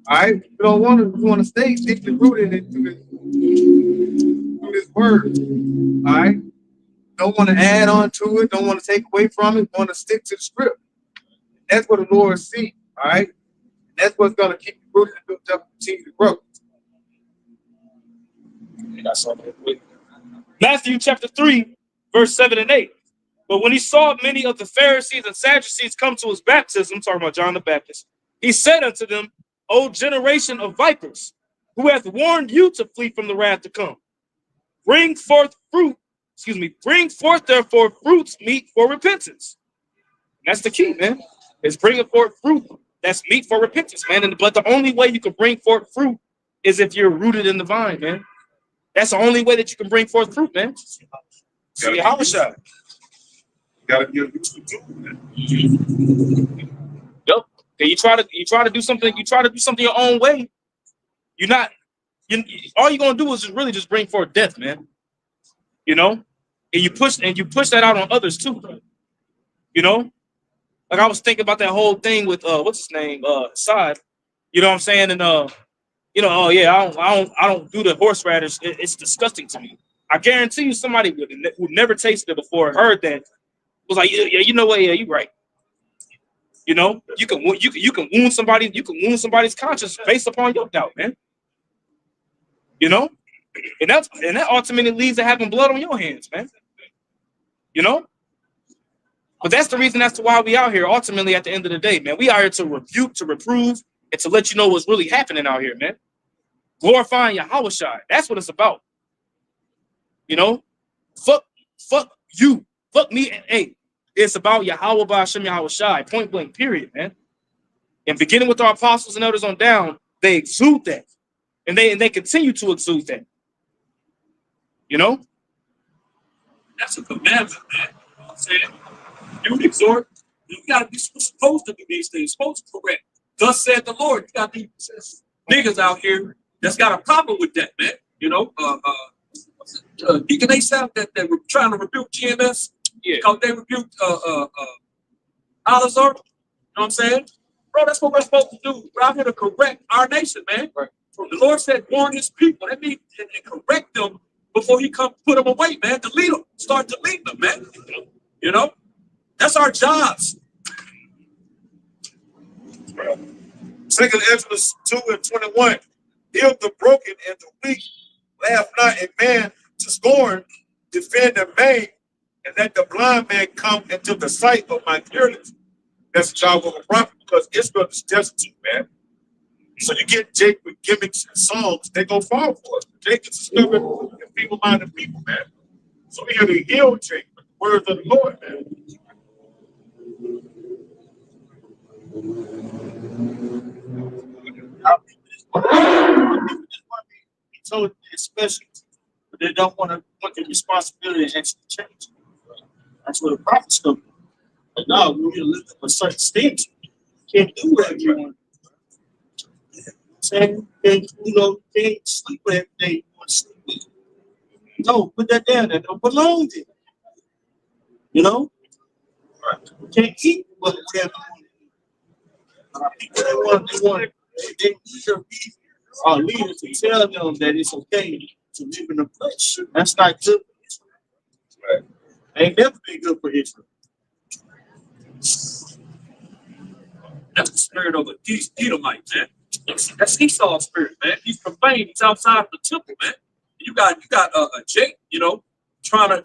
All right, we don't want to. We want to stay deeply rooted into this word. All right, don't want to add on to it. Don't want to take away from it. Want to stick to the script. That's what the Lord sees. All right, that's what's going to keep you rooted and built up, and continue to grow. Matthew chapter 3, verse 7 and 8. But when he saw many of the Pharisees and Sadducees come to his baptism, talking about John the Baptist, he said unto them, O generation of vipers, who hath warned you to flee from the wrath to come? Bring forth therefore fruits meet for repentance. And that's the key, man. Is bringing forth fruit that's meet for repentance, man. But the only way you can bring forth fruit is if you're rooted in the vine, man. That's the only way that you can bring forth fruit, man. See how it's shot. You gotta get used to doing that. Yep. Okay, you try to do something. You try to do something your own way. All you're gonna do is really just bring forth death, man. You know, and you push that out on others too. You know, Like I was thinking about that whole thing with what's his name, Assad. You know what I'm saying? And oh yeah, I don't do the horseradish. It's disgusting to me. I guarantee you, somebody who never tasted it before, heard that, was like, yeah, you know what? Yeah, you're right. You know, you can wound somebody. You can wound somebody's conscience based upon your doubt, man. You know, and that ultimately leads to having blood on your hands, man. You know, but that's the reason as to why we out here. Ultimately, at the end of the day, man, we out here to rebuke, to reprove, and to let you know what's really happening out here, man. Glorifying Yahweh Shai. That's what it's about. You know, fuck you, fuck me. Hey, it's about Yahweh Ba'Shem Yahweh Shai. Point blank. Period, man. And beginning with our apostles and elders on down, they exude that, and they continue to exude that. You know, That's a commandment, man. You know what I'm saying? You would exhort. You gotta be supposed to do these things, supposed to correct. Thus said the Lord. You got these niggas out here that's got a problem with that, man. You know, Deacon Asaph that they were trying to rebuke GMS. Yeah. Because they rebuked Alizar. You know what I'm saying? Bro, that's what we're supposed to do. We're out here to correct our nation, man. Right. The Lord said, warn his people. That means and correct them before he come put them away, man. To lead them. Start to lead them, man. You know? That's our jobs. Second Exodus 2:21. Heal the broken and the weak. Laugh not at man to scorn. Defend the maid, and let the blind man come into the sight of my clearness. That's the job of a prophet, because Israel is destitute, man. So you get Jake with gimmicks and songs, they go fall for it. Jake is stupid and feeble-minded people, man. So we have to heal Jake with the words of the Lord, man. He told them especially, but they don't want to put the responsibility and actually change. That's where the prophets come from. Like, no, we need to live up a certain standard. You can't do whatever you want. Saying, can't sleep every day you want to sleep with. No, put that down. That don't belong there. You know? You can't keep whatever you want. People they need our leaders to tell them that it's okay to live in the flesh. That's not good for Israel. Ain't never been good for Israel. That's the spirit of a Edomite, man. That's Esau's spirit, man. He's profane. He's outside of the temple, man. You got a Jake, you know, trying to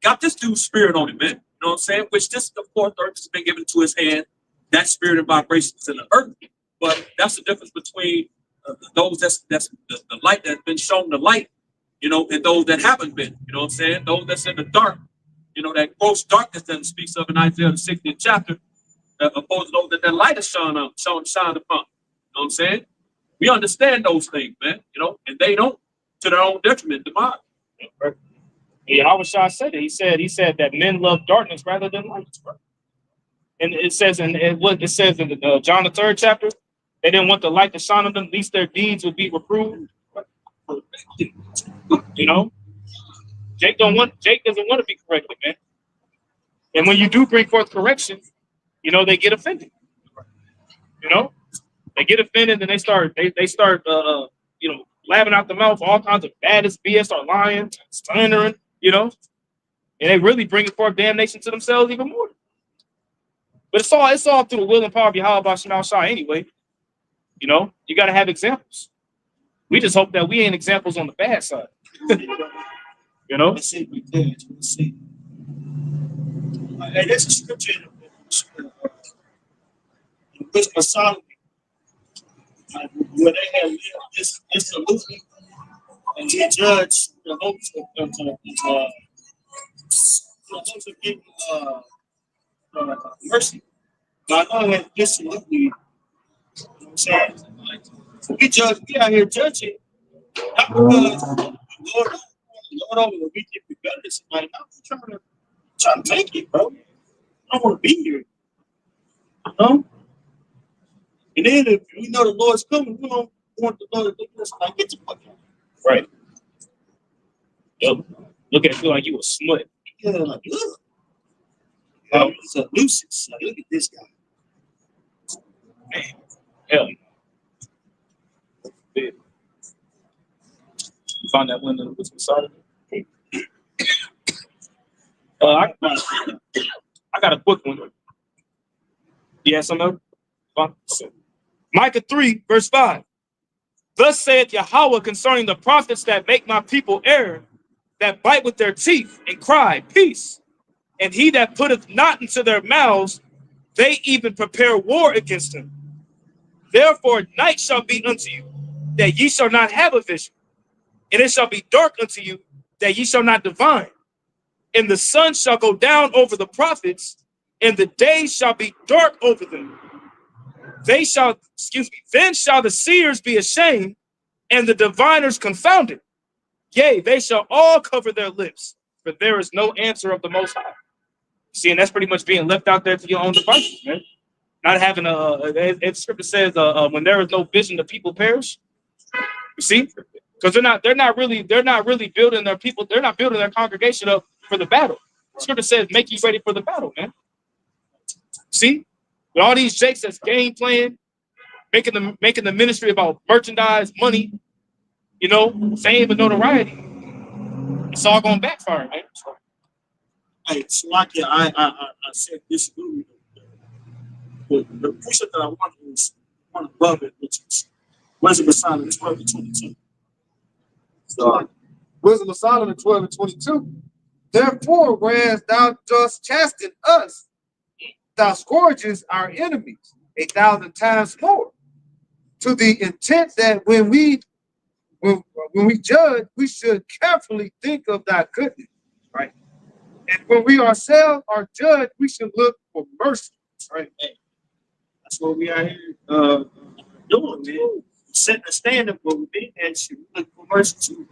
got this dude's spirit on him, man. You know what I'm saying? Which this the fourth earth has been given to his hand. That spirit and vibrations in the earth. But that's the difference between those that's the light that's been shown the light, you know, and those that haven't been. You know what I'm saying? Those that's in the dark, you know, that gross darkness that speaks of in Isaiah the 60th chapter, opposed to those that light is shined upon. You know what I'm saying? We understand those things, man. You know, and they don't, to their own detriment, demise. right. Yahweh Shai said it. He said that men love darkness rather than light. Right? And it says in John the 3rd chapter, they didn't want the light to shine on them, least their deeds would be reproved. You know, Jake doesn't want to be corrected, man. And when you do bring forth correction, you know, they get offended. You know, they get offended and they start blabbing out the mouth all kinds of baddest BS, start lying, slandering, you know, and they really bring forth damnation to themselves even more. But it's all through the will and power of Yahweh Ba'Shem Shai anyway. You know, you got to have examples. We just hope that we ain't examples on the bad side. You know? Let's see, we did. Let's see. Hey, there's a scripture in Wisdom of Solomon where they have lived this solution and he judged the hopes of getting mercy. God has dissolutely, you know what I'm saying? So we out here judging, not because Lord over we think we better than somebody. I'm trying to make it, bro. I don't want to be here. You know? And then if we know the Lord's coming, we don't want the Lord to look at us like, get the fuck out. Right. Yep. Look at you like you a smut. Yeah, like, look. He's a Lucius. Look at this guy. Hell. Yeah. You find that window with some solid. I got a quick one. You have some other? Micah 3, verse 5. Thus saith Yahweh concerning the prophets that make my people err, that bite with their teeth and cry, peace. And he that putteth not into their mouths, they even prepare war against him. Therefore night shall be unto you, that ye shall not have a vision. And it shall be dark unto you, that ye shall not divine. And the sun shall go down over the prophets, and the day shall be dark over them. Then shall the seers be ashamed, and the diviners confounded. Yea, they shall all cover their lips, for there is no answer of the Most High. See, and that's pretty much being left out there to your own devices, man. Not having as scripture says, when there is no vision, the people perish. You see, because they're not really building their people. They're not building their congregation up for the battle. Scripture says, make you ready for the battle, man. See, with all these jakes that's game playing, making the ministry about merchandise, money, fame and notoriety, it's all going to backfire, man. Hey, Slovakia, I said disagree with the precept that I want is one above it, which is Wisdom of Solomon 12 and 22. So, Wisdom of Solomon 12 and 22. Therefore, whereas thou dost chasten us, thou scourges our enemies 1,000 times more, to the intent that when we judge, we should carefully think of thy goodness, right? And when we ourselves are judged, we should look for mercy, right? That's what we are here doing, man. Setting a standard for we be and should look for mercy too.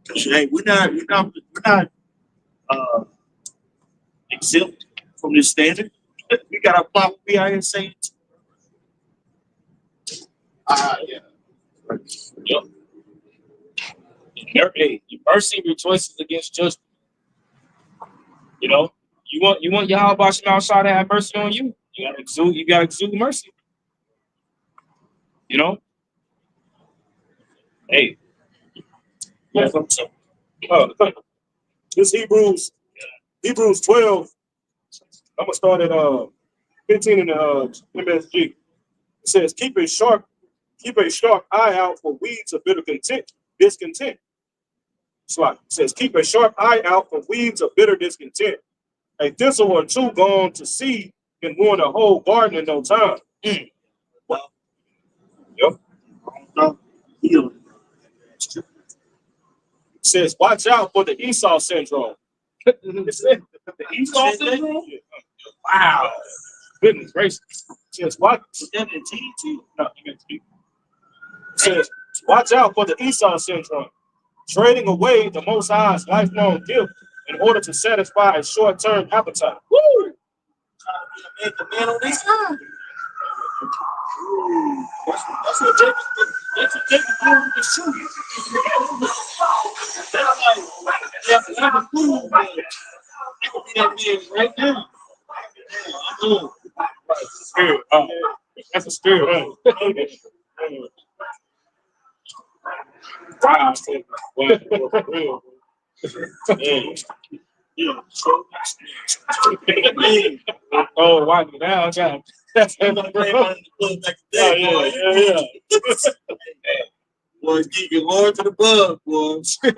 Hey, we're not exempt from this standard. We gotta apply what we are here saying. Yeah. Yep. Hey, your mercy rejoices against judgment. You want Yahweh Shah to have mercy on you. You gotta exude mercy. Hey. Yeah. This Hebrews 12. I'm gonna start at 15 in the MSG. It says, keep a sharp eye out for weeds of bitter discontent. It says, keep a sharp eye out for weeds of bitter discontent. A thistle or two gone to seed can ruin a whole garden in no time. Well, yep. It says, watch out for the Esau syndrome. The Esau syndrome? Wow. Goodness gracious. It says, what? no, It says, watch out for the Esau syndrome. Trading away the Most High's lifelong gift in order to satisfy a short-term appetite. Woo! Make the man on this side. That's what Jacob wanted to show you. That's like, have a fool, man. I could be that man right now. I'm doing. Spirit. That's a spirit. Wow. Yeah. Oh, why now? That's I'm gonna play one in the club back today, Yeah. Boys, get your Lord to the bug, boys. That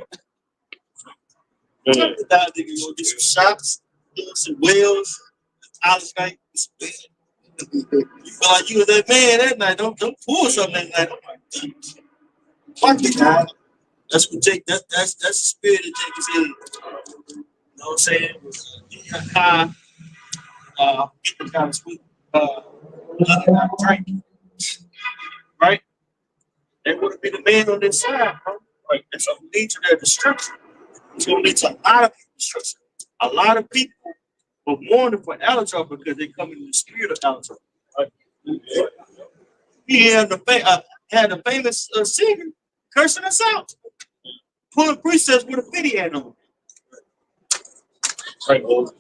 nigga gonna get some shots, some whales, Alex night. You feel like you was that man that night. Don't pull something that night. I'm like, fuck the guy. That's what Jake. That's the spirit that Jake is in. You know what I'm saying? Get the kind of sweet. Right? They wouldn't be the man on this side, bro. Right? And so we lead to their destruction. It's gonna lead to a lot of destruction. A lot of people were mourning for Alexander because they come in the spirit of Alexander. Right? He had the famous singer cursing us out, pulling precepts with a fitty hat on. Right, old.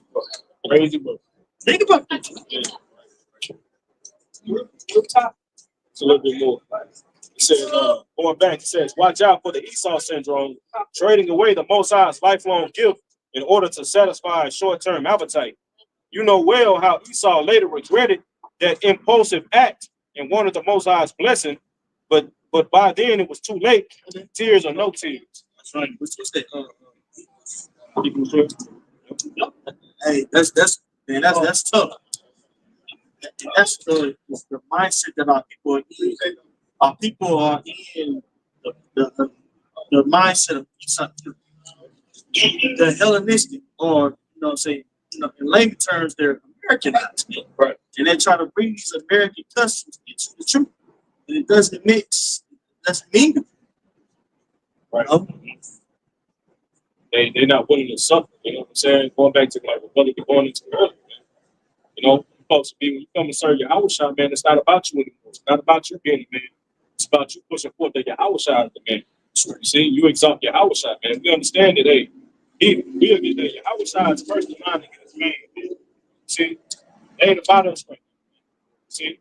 Crazy book. Think about that. It's a little bit more. It says, going back, it says, watch out for the Esau syndrome, trading away the Most High's lifelong gift in order to satisfy a short-term appetite. You know well how Esau later regretted that impulsive act and wanted the Most High's blessing, but by then it was too late. Tears or no tears. That's right. What's that? People Hey, that's tough. And that's the mindset that our people are in. Our people are in the mindset of the Hellenistic, or say, in layman terms, they're Americanized, right? And they try to bring these American customs into the truth, and it doesn't mix. Doesn't mingle. Right. They're not willing to suffer. You know what I'm saying? Going back to like what Brother going into earlier, man. You know, folks be when you come and serve your house shop, man, it's not about you anymore. It's not about you being a man. It's about you pushing forth that your house shop is the man. You see, you exalt your house shop, man. We understand that, hey, we'll get that your house shop is first in line to get his man. See, they ain't about us, man. See,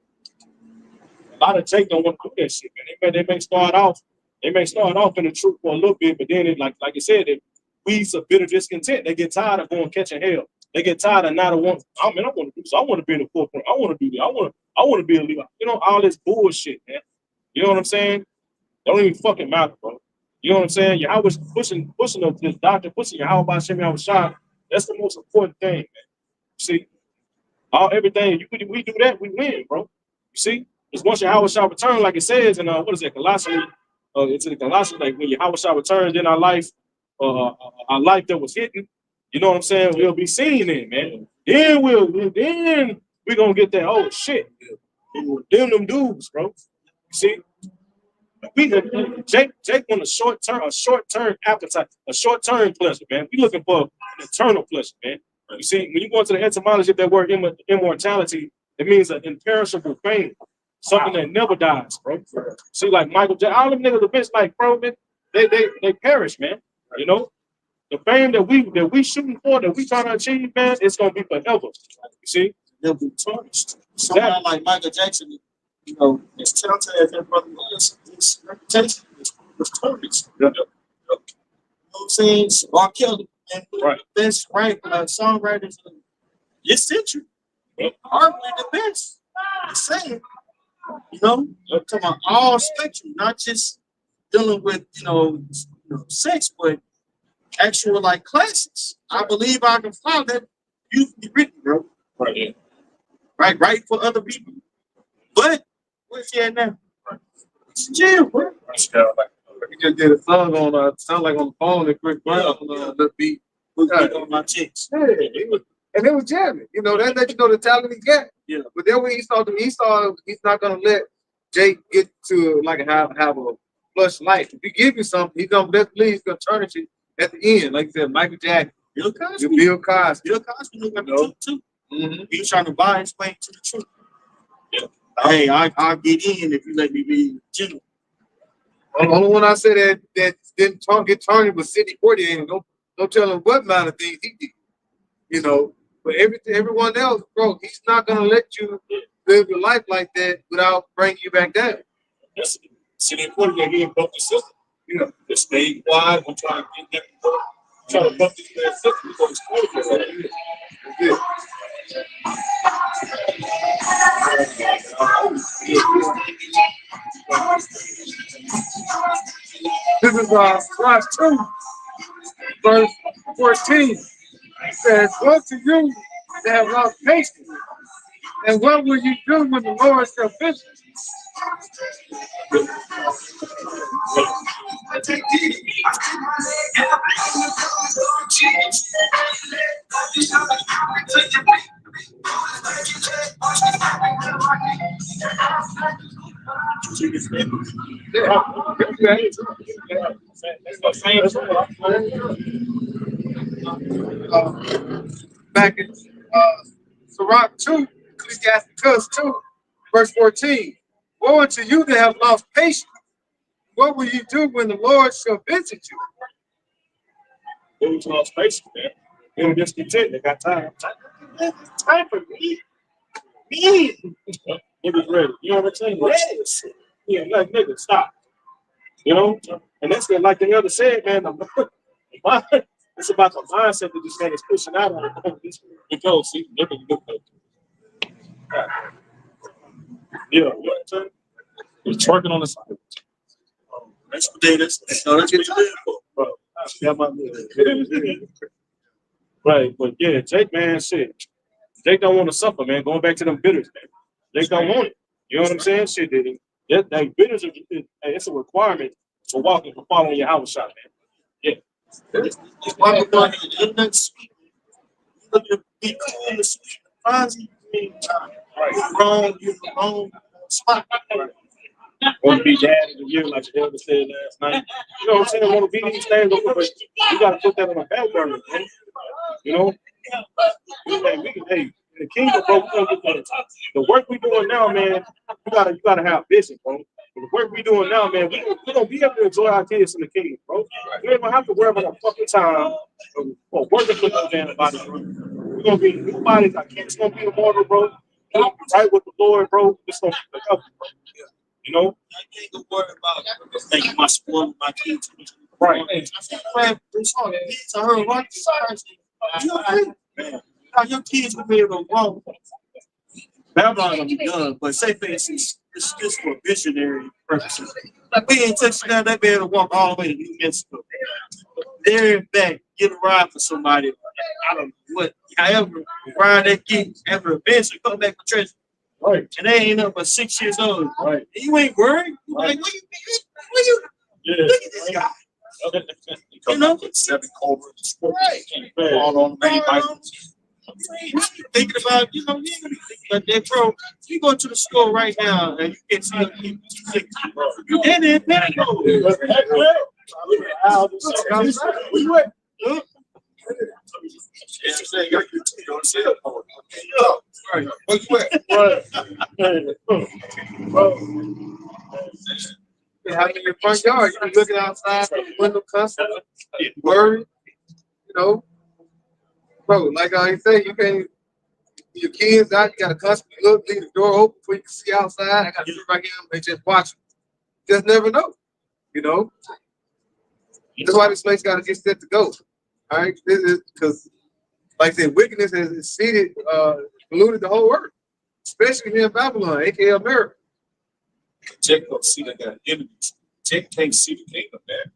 a lot of Jake don't want to do that shit, man. They may start off in the truth for a little bit, but then it, like I said, it weeds a bit of discontent. They get tired of going catching hell. They get tired of not want. I want to do so. I want to be in the forefront. I want to do that. I want to be a leader. You know, all this bullshit, man. You know what I'm saying? Don't even fucking matter, bro. You know what I'm saying? Your house pushing this doctor, pushing your house by Shimmy out shot. That's the most important thing, man. See, everything we do that, we win, bro. You see, because once your house shall return, like it says in what is it, Colossians? It's in the Colossians, like when your house shall return, then our life that was hidden. You know what I'm saying? We'll be seen in, man. Then we're gonna get that. Oh shit, them dudes, bro. You see, Jake want a short term appetite, a short term pleasure, man. We looking for an eternal pleasure, man. You see, when you go into the etymology of that word immortality, it means an imperishable fame, something that never dies, bro. See, like Michael Jackson, all them niggas, the bitch, like, bro, man, they perish, man. You know, the fame that we shooting for, that we trying to achieve, man, it's gonna be forever. You see, they'll be tarnished. Someone like Michael Jackson, as talented as that brother was, his reputation was tarnished. Yeah. You know what I'm saying? R. Kelly, and right. The best songwriters of this century. Arguably the best. I'm saying, I'm talking about all spectrum, not just dealing with, sex, but actual like classics. I believe I can fly that you've written, bro. Right, yeah. Right for other people. But where's he at now? It's jail, bro. We just did a song on sound like on the phone and Chris Brown on the beat. On my chicks. Yeah, it was jamming. That let you know the talent he got. Yeah. But then when he saw he's not gonna let Jake get to like have a flush life. If he give you something, he's gonna turn it to you at the end. Like you said, Michael Jackson, Bill Cosby. Bill Cosby knew the truth too. Mm-hmm. He was trying to buy his way to the truth. Yeah. Hey, I'll get in if you let me be general. The only one I said that didn't get turned was Sidney Poitier. Don't tell him what amount of things he did. But everyone else, bro, he's not gonna let you live your life like that without bringing you back down. Yes, Sidney Poitier, he broke the system. They stayed quiet. I'm trying to get them. Trying to buck this man's system before it's Poitier. That's it. This is Rosh 2, verse 14. It says, "Woe to you that have lost patience, and what will you do when the Lord shall visit?" Back in Sirach 2, Ecclesiasticus 2, verse 14. "Woe unto you that have lost patience. What will you do when the Lord shall visit you?" Who's lost patience, man? You know, just content. They got time. Time for me. Me. Niggas ready. You know what I'm saying? Like, yeah, like nigga, stop. You know, and that's what, like the other said, man. It's about the mindset that this man is pushing out on it. Because see, nigga, you look like, yeah, you know what I'm saying? He's twerking on the side. That's what they. That's what you live for. Bro, yeah, my man. Right, but yeah, Jake, man, shit. Jake don't want to suffer, man. Going back to them bitters, man. Jake don't want it. You know what I'm saying? Shit, did that bitters are it's a requirement for walking, for following your house shot, man. Yeah. Why we going to the sweet? Look at be cool and sweet. Finds you wrong. You're wrong spot. Right. Want to be dad of the year, like the elder said last night. You know what I'm saying? Want to be these things, but you got to put that on the back burner, man. You know? Hey, the kingdom, bro, the work we doing now, man, you gotta have vision, bro. The work we doing now, man, we gonna be able to enjoy our kids in the kingdom, bro. We ain't gonna have to worry about a fucking time for working for no damn body, bro. We're gonna be new bodies. Our kids gonna be immortal, bro. We're gonna be right with the Lord, bro. It's gonna be up, bro. You know? I ain't gonna worry about making my spoil my kids. Right. Man, it's all the kids I heard right. Now your kids will be able to walk. Babylon will be done, but say for instance, it's just for visionary purposes. Like we ain't touching down, they be able to walk all the way to New Mexico. There and back, get a ride for somebody. I don't know what, however, ride that kid after eventually come back with treasure. Right. And they ain't up but 6 years old. Right. And you ain't worried. You Right. like, where you? Yeah. Look at this guy. You know, 7 Cobras, all on the main bike. Thinking about, you know, you ain't gonna be thinking about that, bro. You go to the store right now and you can see other people. And then go. Right. Where you at? Having in your front yard, you be looking outside from the window constantly, worried, you know. Bro, like I say, you can't, your kids out, you gotta constantly look, leave the door open before you can see outside. I gotta sit right here and just watch it. Just never know, you know. That's why this place gotta get set to go. All right, this is because, like I said, wickedness has exceeded, polluted the whole earth, especially here in Babylon, aka America. Jack don't see they got enemies. Jack can't see the kingdom, man.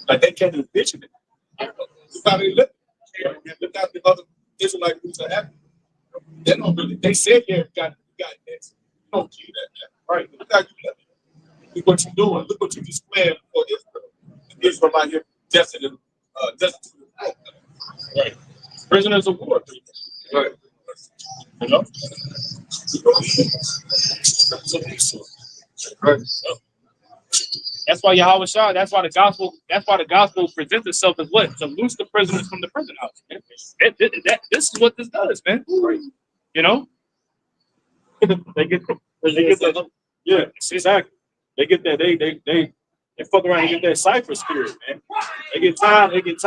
Like they can't envision it. Look how they look. Look out the other Israelite groups that happen. They don't really. They said, "Yeah, we got this." You don't do that, man. Right? Look how you live. Look what you're doing. Look what you displaying for Israel. Israel out here destitute. Right. Prisoners of war. Right. You know? Right. That's why Yahweh Shah, that's why the gospel presents itself as what? To loose the prisoners from the prison house. Man. This is what this does, man. You know? they get that. Yeah, exactly. They get that, they fuck around and get that cipher spirit, man. They get tired of eating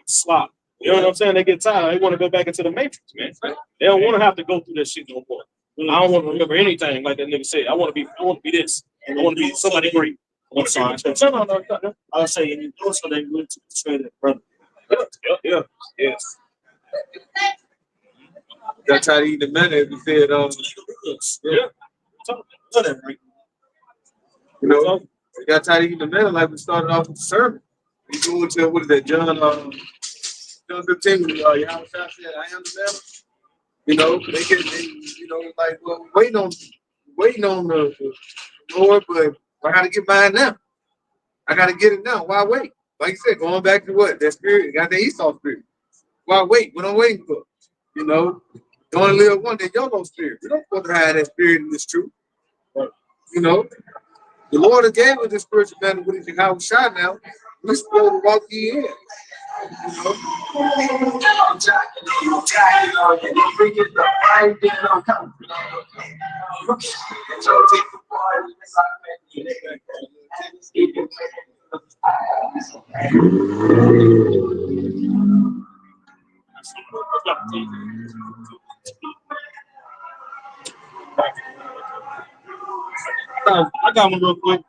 slop. You know what I'm saying? They get tired. They want to go back into the matrix, man. They don't want to have to go through that shit no more. I don't want to remember anything like that nigga said. I want to be this. I want to be somebody great. I'm sorry. No. I was saying, you do so they went to betray that brother. Yeah. Yes. Got tired of eating the manna if you said, Yeah. Whatever. you know, we got tired of eating the manna like we started off with the sermon. We go into, what is that, John 15, Yahweh Shah said, I am the manna. You know, they you know, like, well, waiting on the Lord, but I gotta get mine now. I gotta get it now. Why wait? Like you said, going back to what? That spirit, got the Esau spirit. Why wait? What I'm waiting for? You know, you only live one day, YOLO spirit. We don't want to have that spirit in this truth. You know, the Lord has gave us the spiritual man with his Yahweh Shah now. We're supposed to walk ye in. You know? I got one real quick.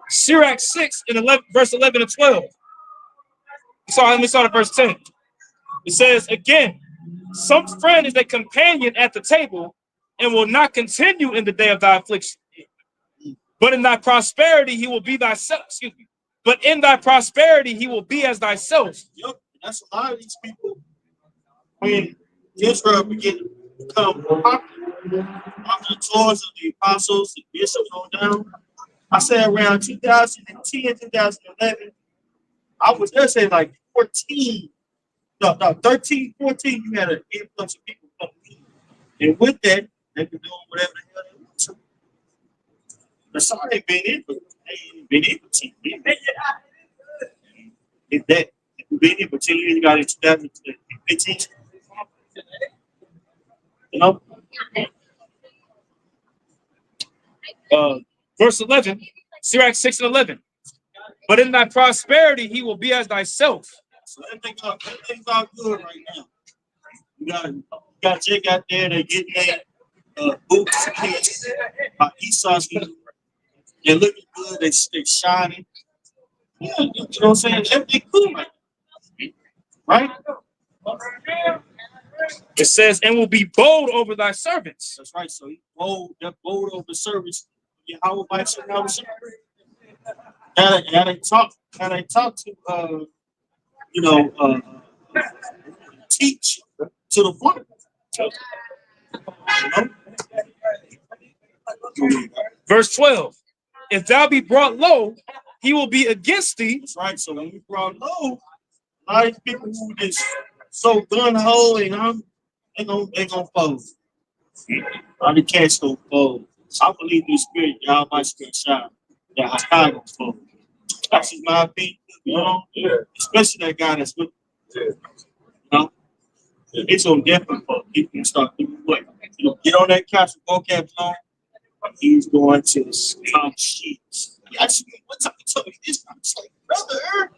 Sirach 6 and 11, verse 11 and 12. Let me start at verse 10. It says, again, some friend is a companion at the table and will not continue in the day of thy affliction. But in thy prosperity, he will be thyself. Excuse me. But in thy prosperity, he will be as thyself. Yep, that's a lot of these people. When Israel began to become popular towards the apostles and bishops on down, I said around 2010, 2011, I was there saying like 13, 14, you had an influx of people coming in. And with that, they were doing whatever the hell they want to. But some ain't been in, but they ain't been in for 10 years. If that, if you've been in for 10 years, you got in 2015. You know? Verse 11, Sirach 6 and 11. But in thy prosperity, he will be as thyself. So everything's all good right now. You got Jake out there, they getting their boots by Esau's. They're looking good, they shining. Yeah, you know what I'm saying? Everything cool right? It says, and will be bold over thy servants. That's right. So he bold over the servants. How about you now? And they talk to teach to the point. Verse 12. If thou be brought low, he will be against thee. That's right. So when we brought low, a lot of people who just so gun-ho and they gonna fold. All the cats gonna fold. I believe in the spirit, y'all might spirit shine. Yeah, I gonna fold. That's just my opinion, you know. Yeah. Especially that guy that's with you know. It's on definitely fold. He can start doing what? Get on that couch with vocab on. He's going to come sheets. What time you told me this? I'm just like, brother,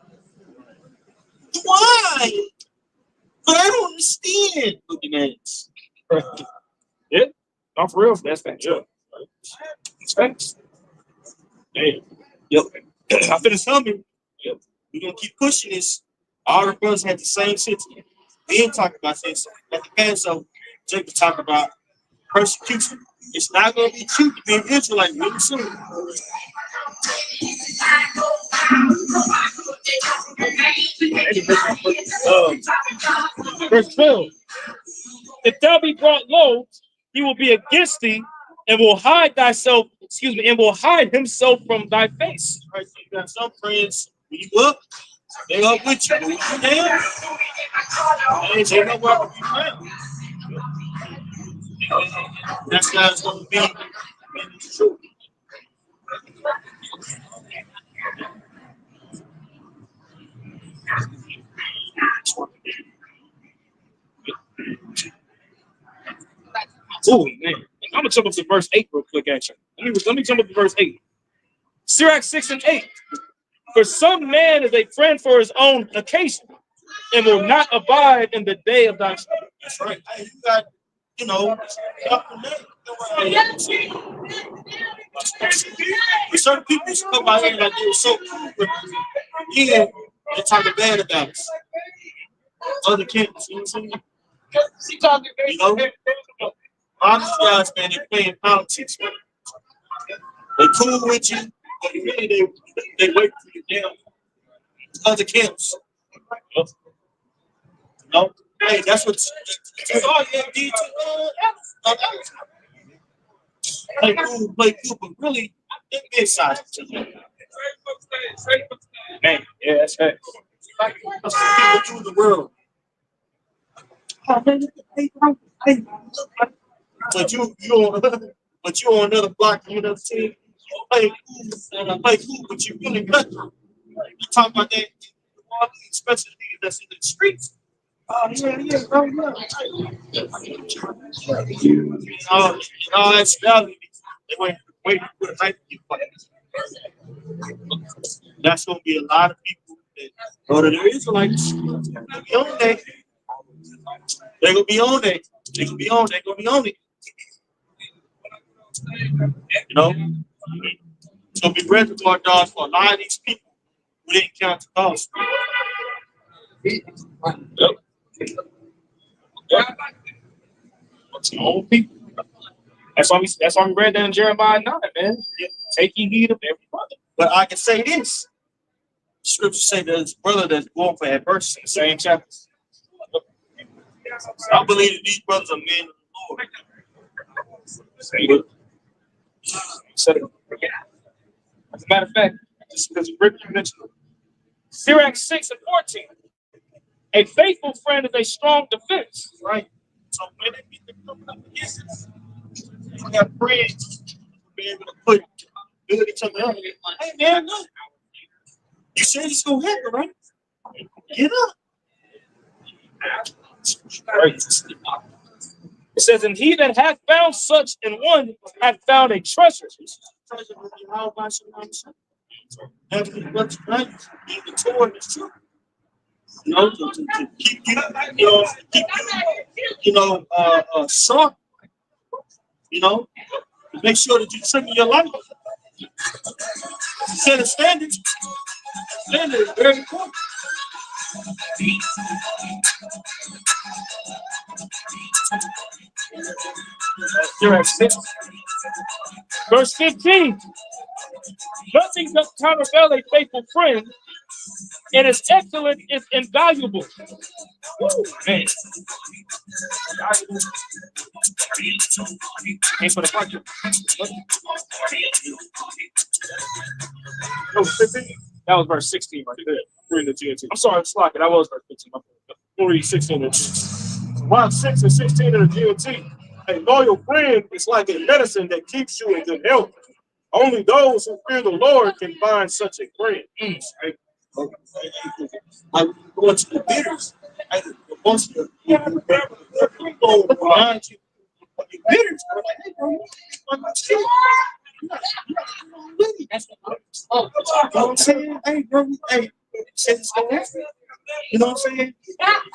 why? But I don't understand. Looking at it. Yeah, no, for real. That's facts. Yeah. It's facts. Hey, yep. I finished something. Yep. We're gonna keep pushing this. All the brothers had the same sentiment. We didn't talk about this. At the end, so Jacob talk about persecution. It's not gonna be cute to be an Israelite really soon. Verse 12. If thou be brought low, he will be against thee and will hide thyself, and will hide himself from thy face. Right, so you got some friends, when you up, they up with you. When you down, they know where to be found. That's how it's gonna be in the truth. Oh man, I'm gonna jump up to verse 8 real quick, actually. Let me jump up to verse 8. Sirach 6 and 8. For some man is a friend for his own occasion, and will not abide in the day of thy strength. That's right. Hey, you got, certain people come out here like they were so cool, but yeah, they're talking bad about us. Other kids, you know what I'm saying? All these guys, man, they're playing politics, man. They cool with you, but really they wait for you down. Other camps. No, hey, that's what all you did to play cool, but really they're inside. Man, yeah, that's right. That's what people do in the world. But you on another block, you know what I'm saying? You play cool, but you really cut. You talk about that, especially that's in the streets. Oh yeah, bro, yeah. All that stuff. They wait to put a knife in your butt. That's gonna be a lot of people Go to the Israelites. They'll be on that. They're gonna be on that. They're gonna be on. They're gonna be on it. You know, it's gonna be reservoir dogs for a lot of these people who didn't count the cost. It's your own people. That's why we read that in Jeremiah 9, man. Take ye heed of every brother. But I can say this. The scriptures say there's a brother that's born for adversity. Same chapter. I believe that these brothers are men of the Lord. Said it. As a matter of fact, just because Rick mentioned it. Sirach 6 and 14. A faithful friend is a strong defense. Right? So when they be coming up against us, we have friends to be able to build each other up. Hey man, look. You said it's gonna happen, right? Get up. It says, and he that hath found such in one hath found a treasure. You know, to keep you, sharp. You know, to make sure that you trim your life. Set a standard. Standard is very important. Sirach 6. Verse 15. Nothing can countervail a faithful friend, and its excellence is invaluable. Woo, man. Thanks for the question. That was verse 16 right there. We're in the GNT. I'm sorry, I'm slacking. That was verse 15. We'll read 16. Round 6 and 16 of the GOT. A loyal friend is like a medicine that keeps you in good health. Only those who fear the Lord can find such a friend. I go to the bitters. Once the people behind you, the bitters are like, hey, bro, you know what I'm saying? Hey, bro, hey, you know what I'm saying?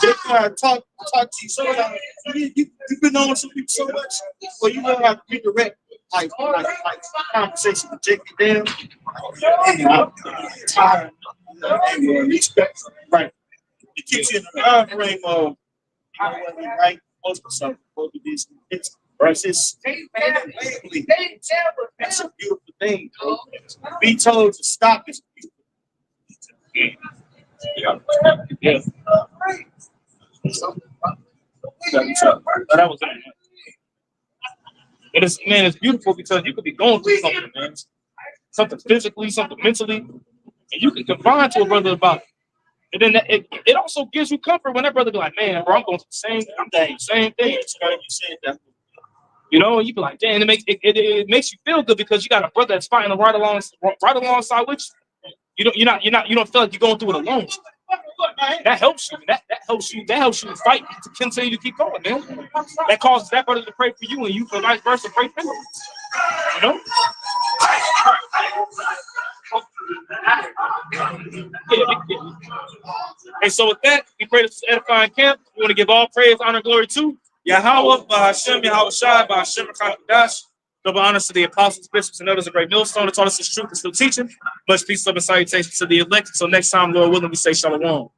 Just talk to you so much. You've been on some people so much, well, you know how to redirect like conversation to take it down. Tired. Respect, right? It keeps you in the mind frame of, right? Most of something, most of this, it's versus family. That's a beautiful thing, bro. Be told to stop this. Yeah. That was it. It is, man, it's beautiful because you could be going through something, man. Something physically, something mentally, and you can confide to a brother about it. And then it also gives you comfort when that brother be like, man, bro, I'm going through the same thing. You know, you be like, damn, it makes you feel good because you got a brother that's fighting right alongside with you. You don't feel like you're going through it alone. That helps you. That helps you fight to continue to keep going, man. That causes that brother to pray for you, and you for vice versa pray for him. You know? Yeah. And so with that, we pray this edifying camp. We want to give all praise, honor, glory to Yahweh, Bahashem, Yahweh Shai, Bahashem, Dash. Double honors to the apostles, bishops, and elders of Great Millstone. That taught us his truth and still teaching. Much peace, love, and salutations to the elect. So next time, Lord willing, we say shalom.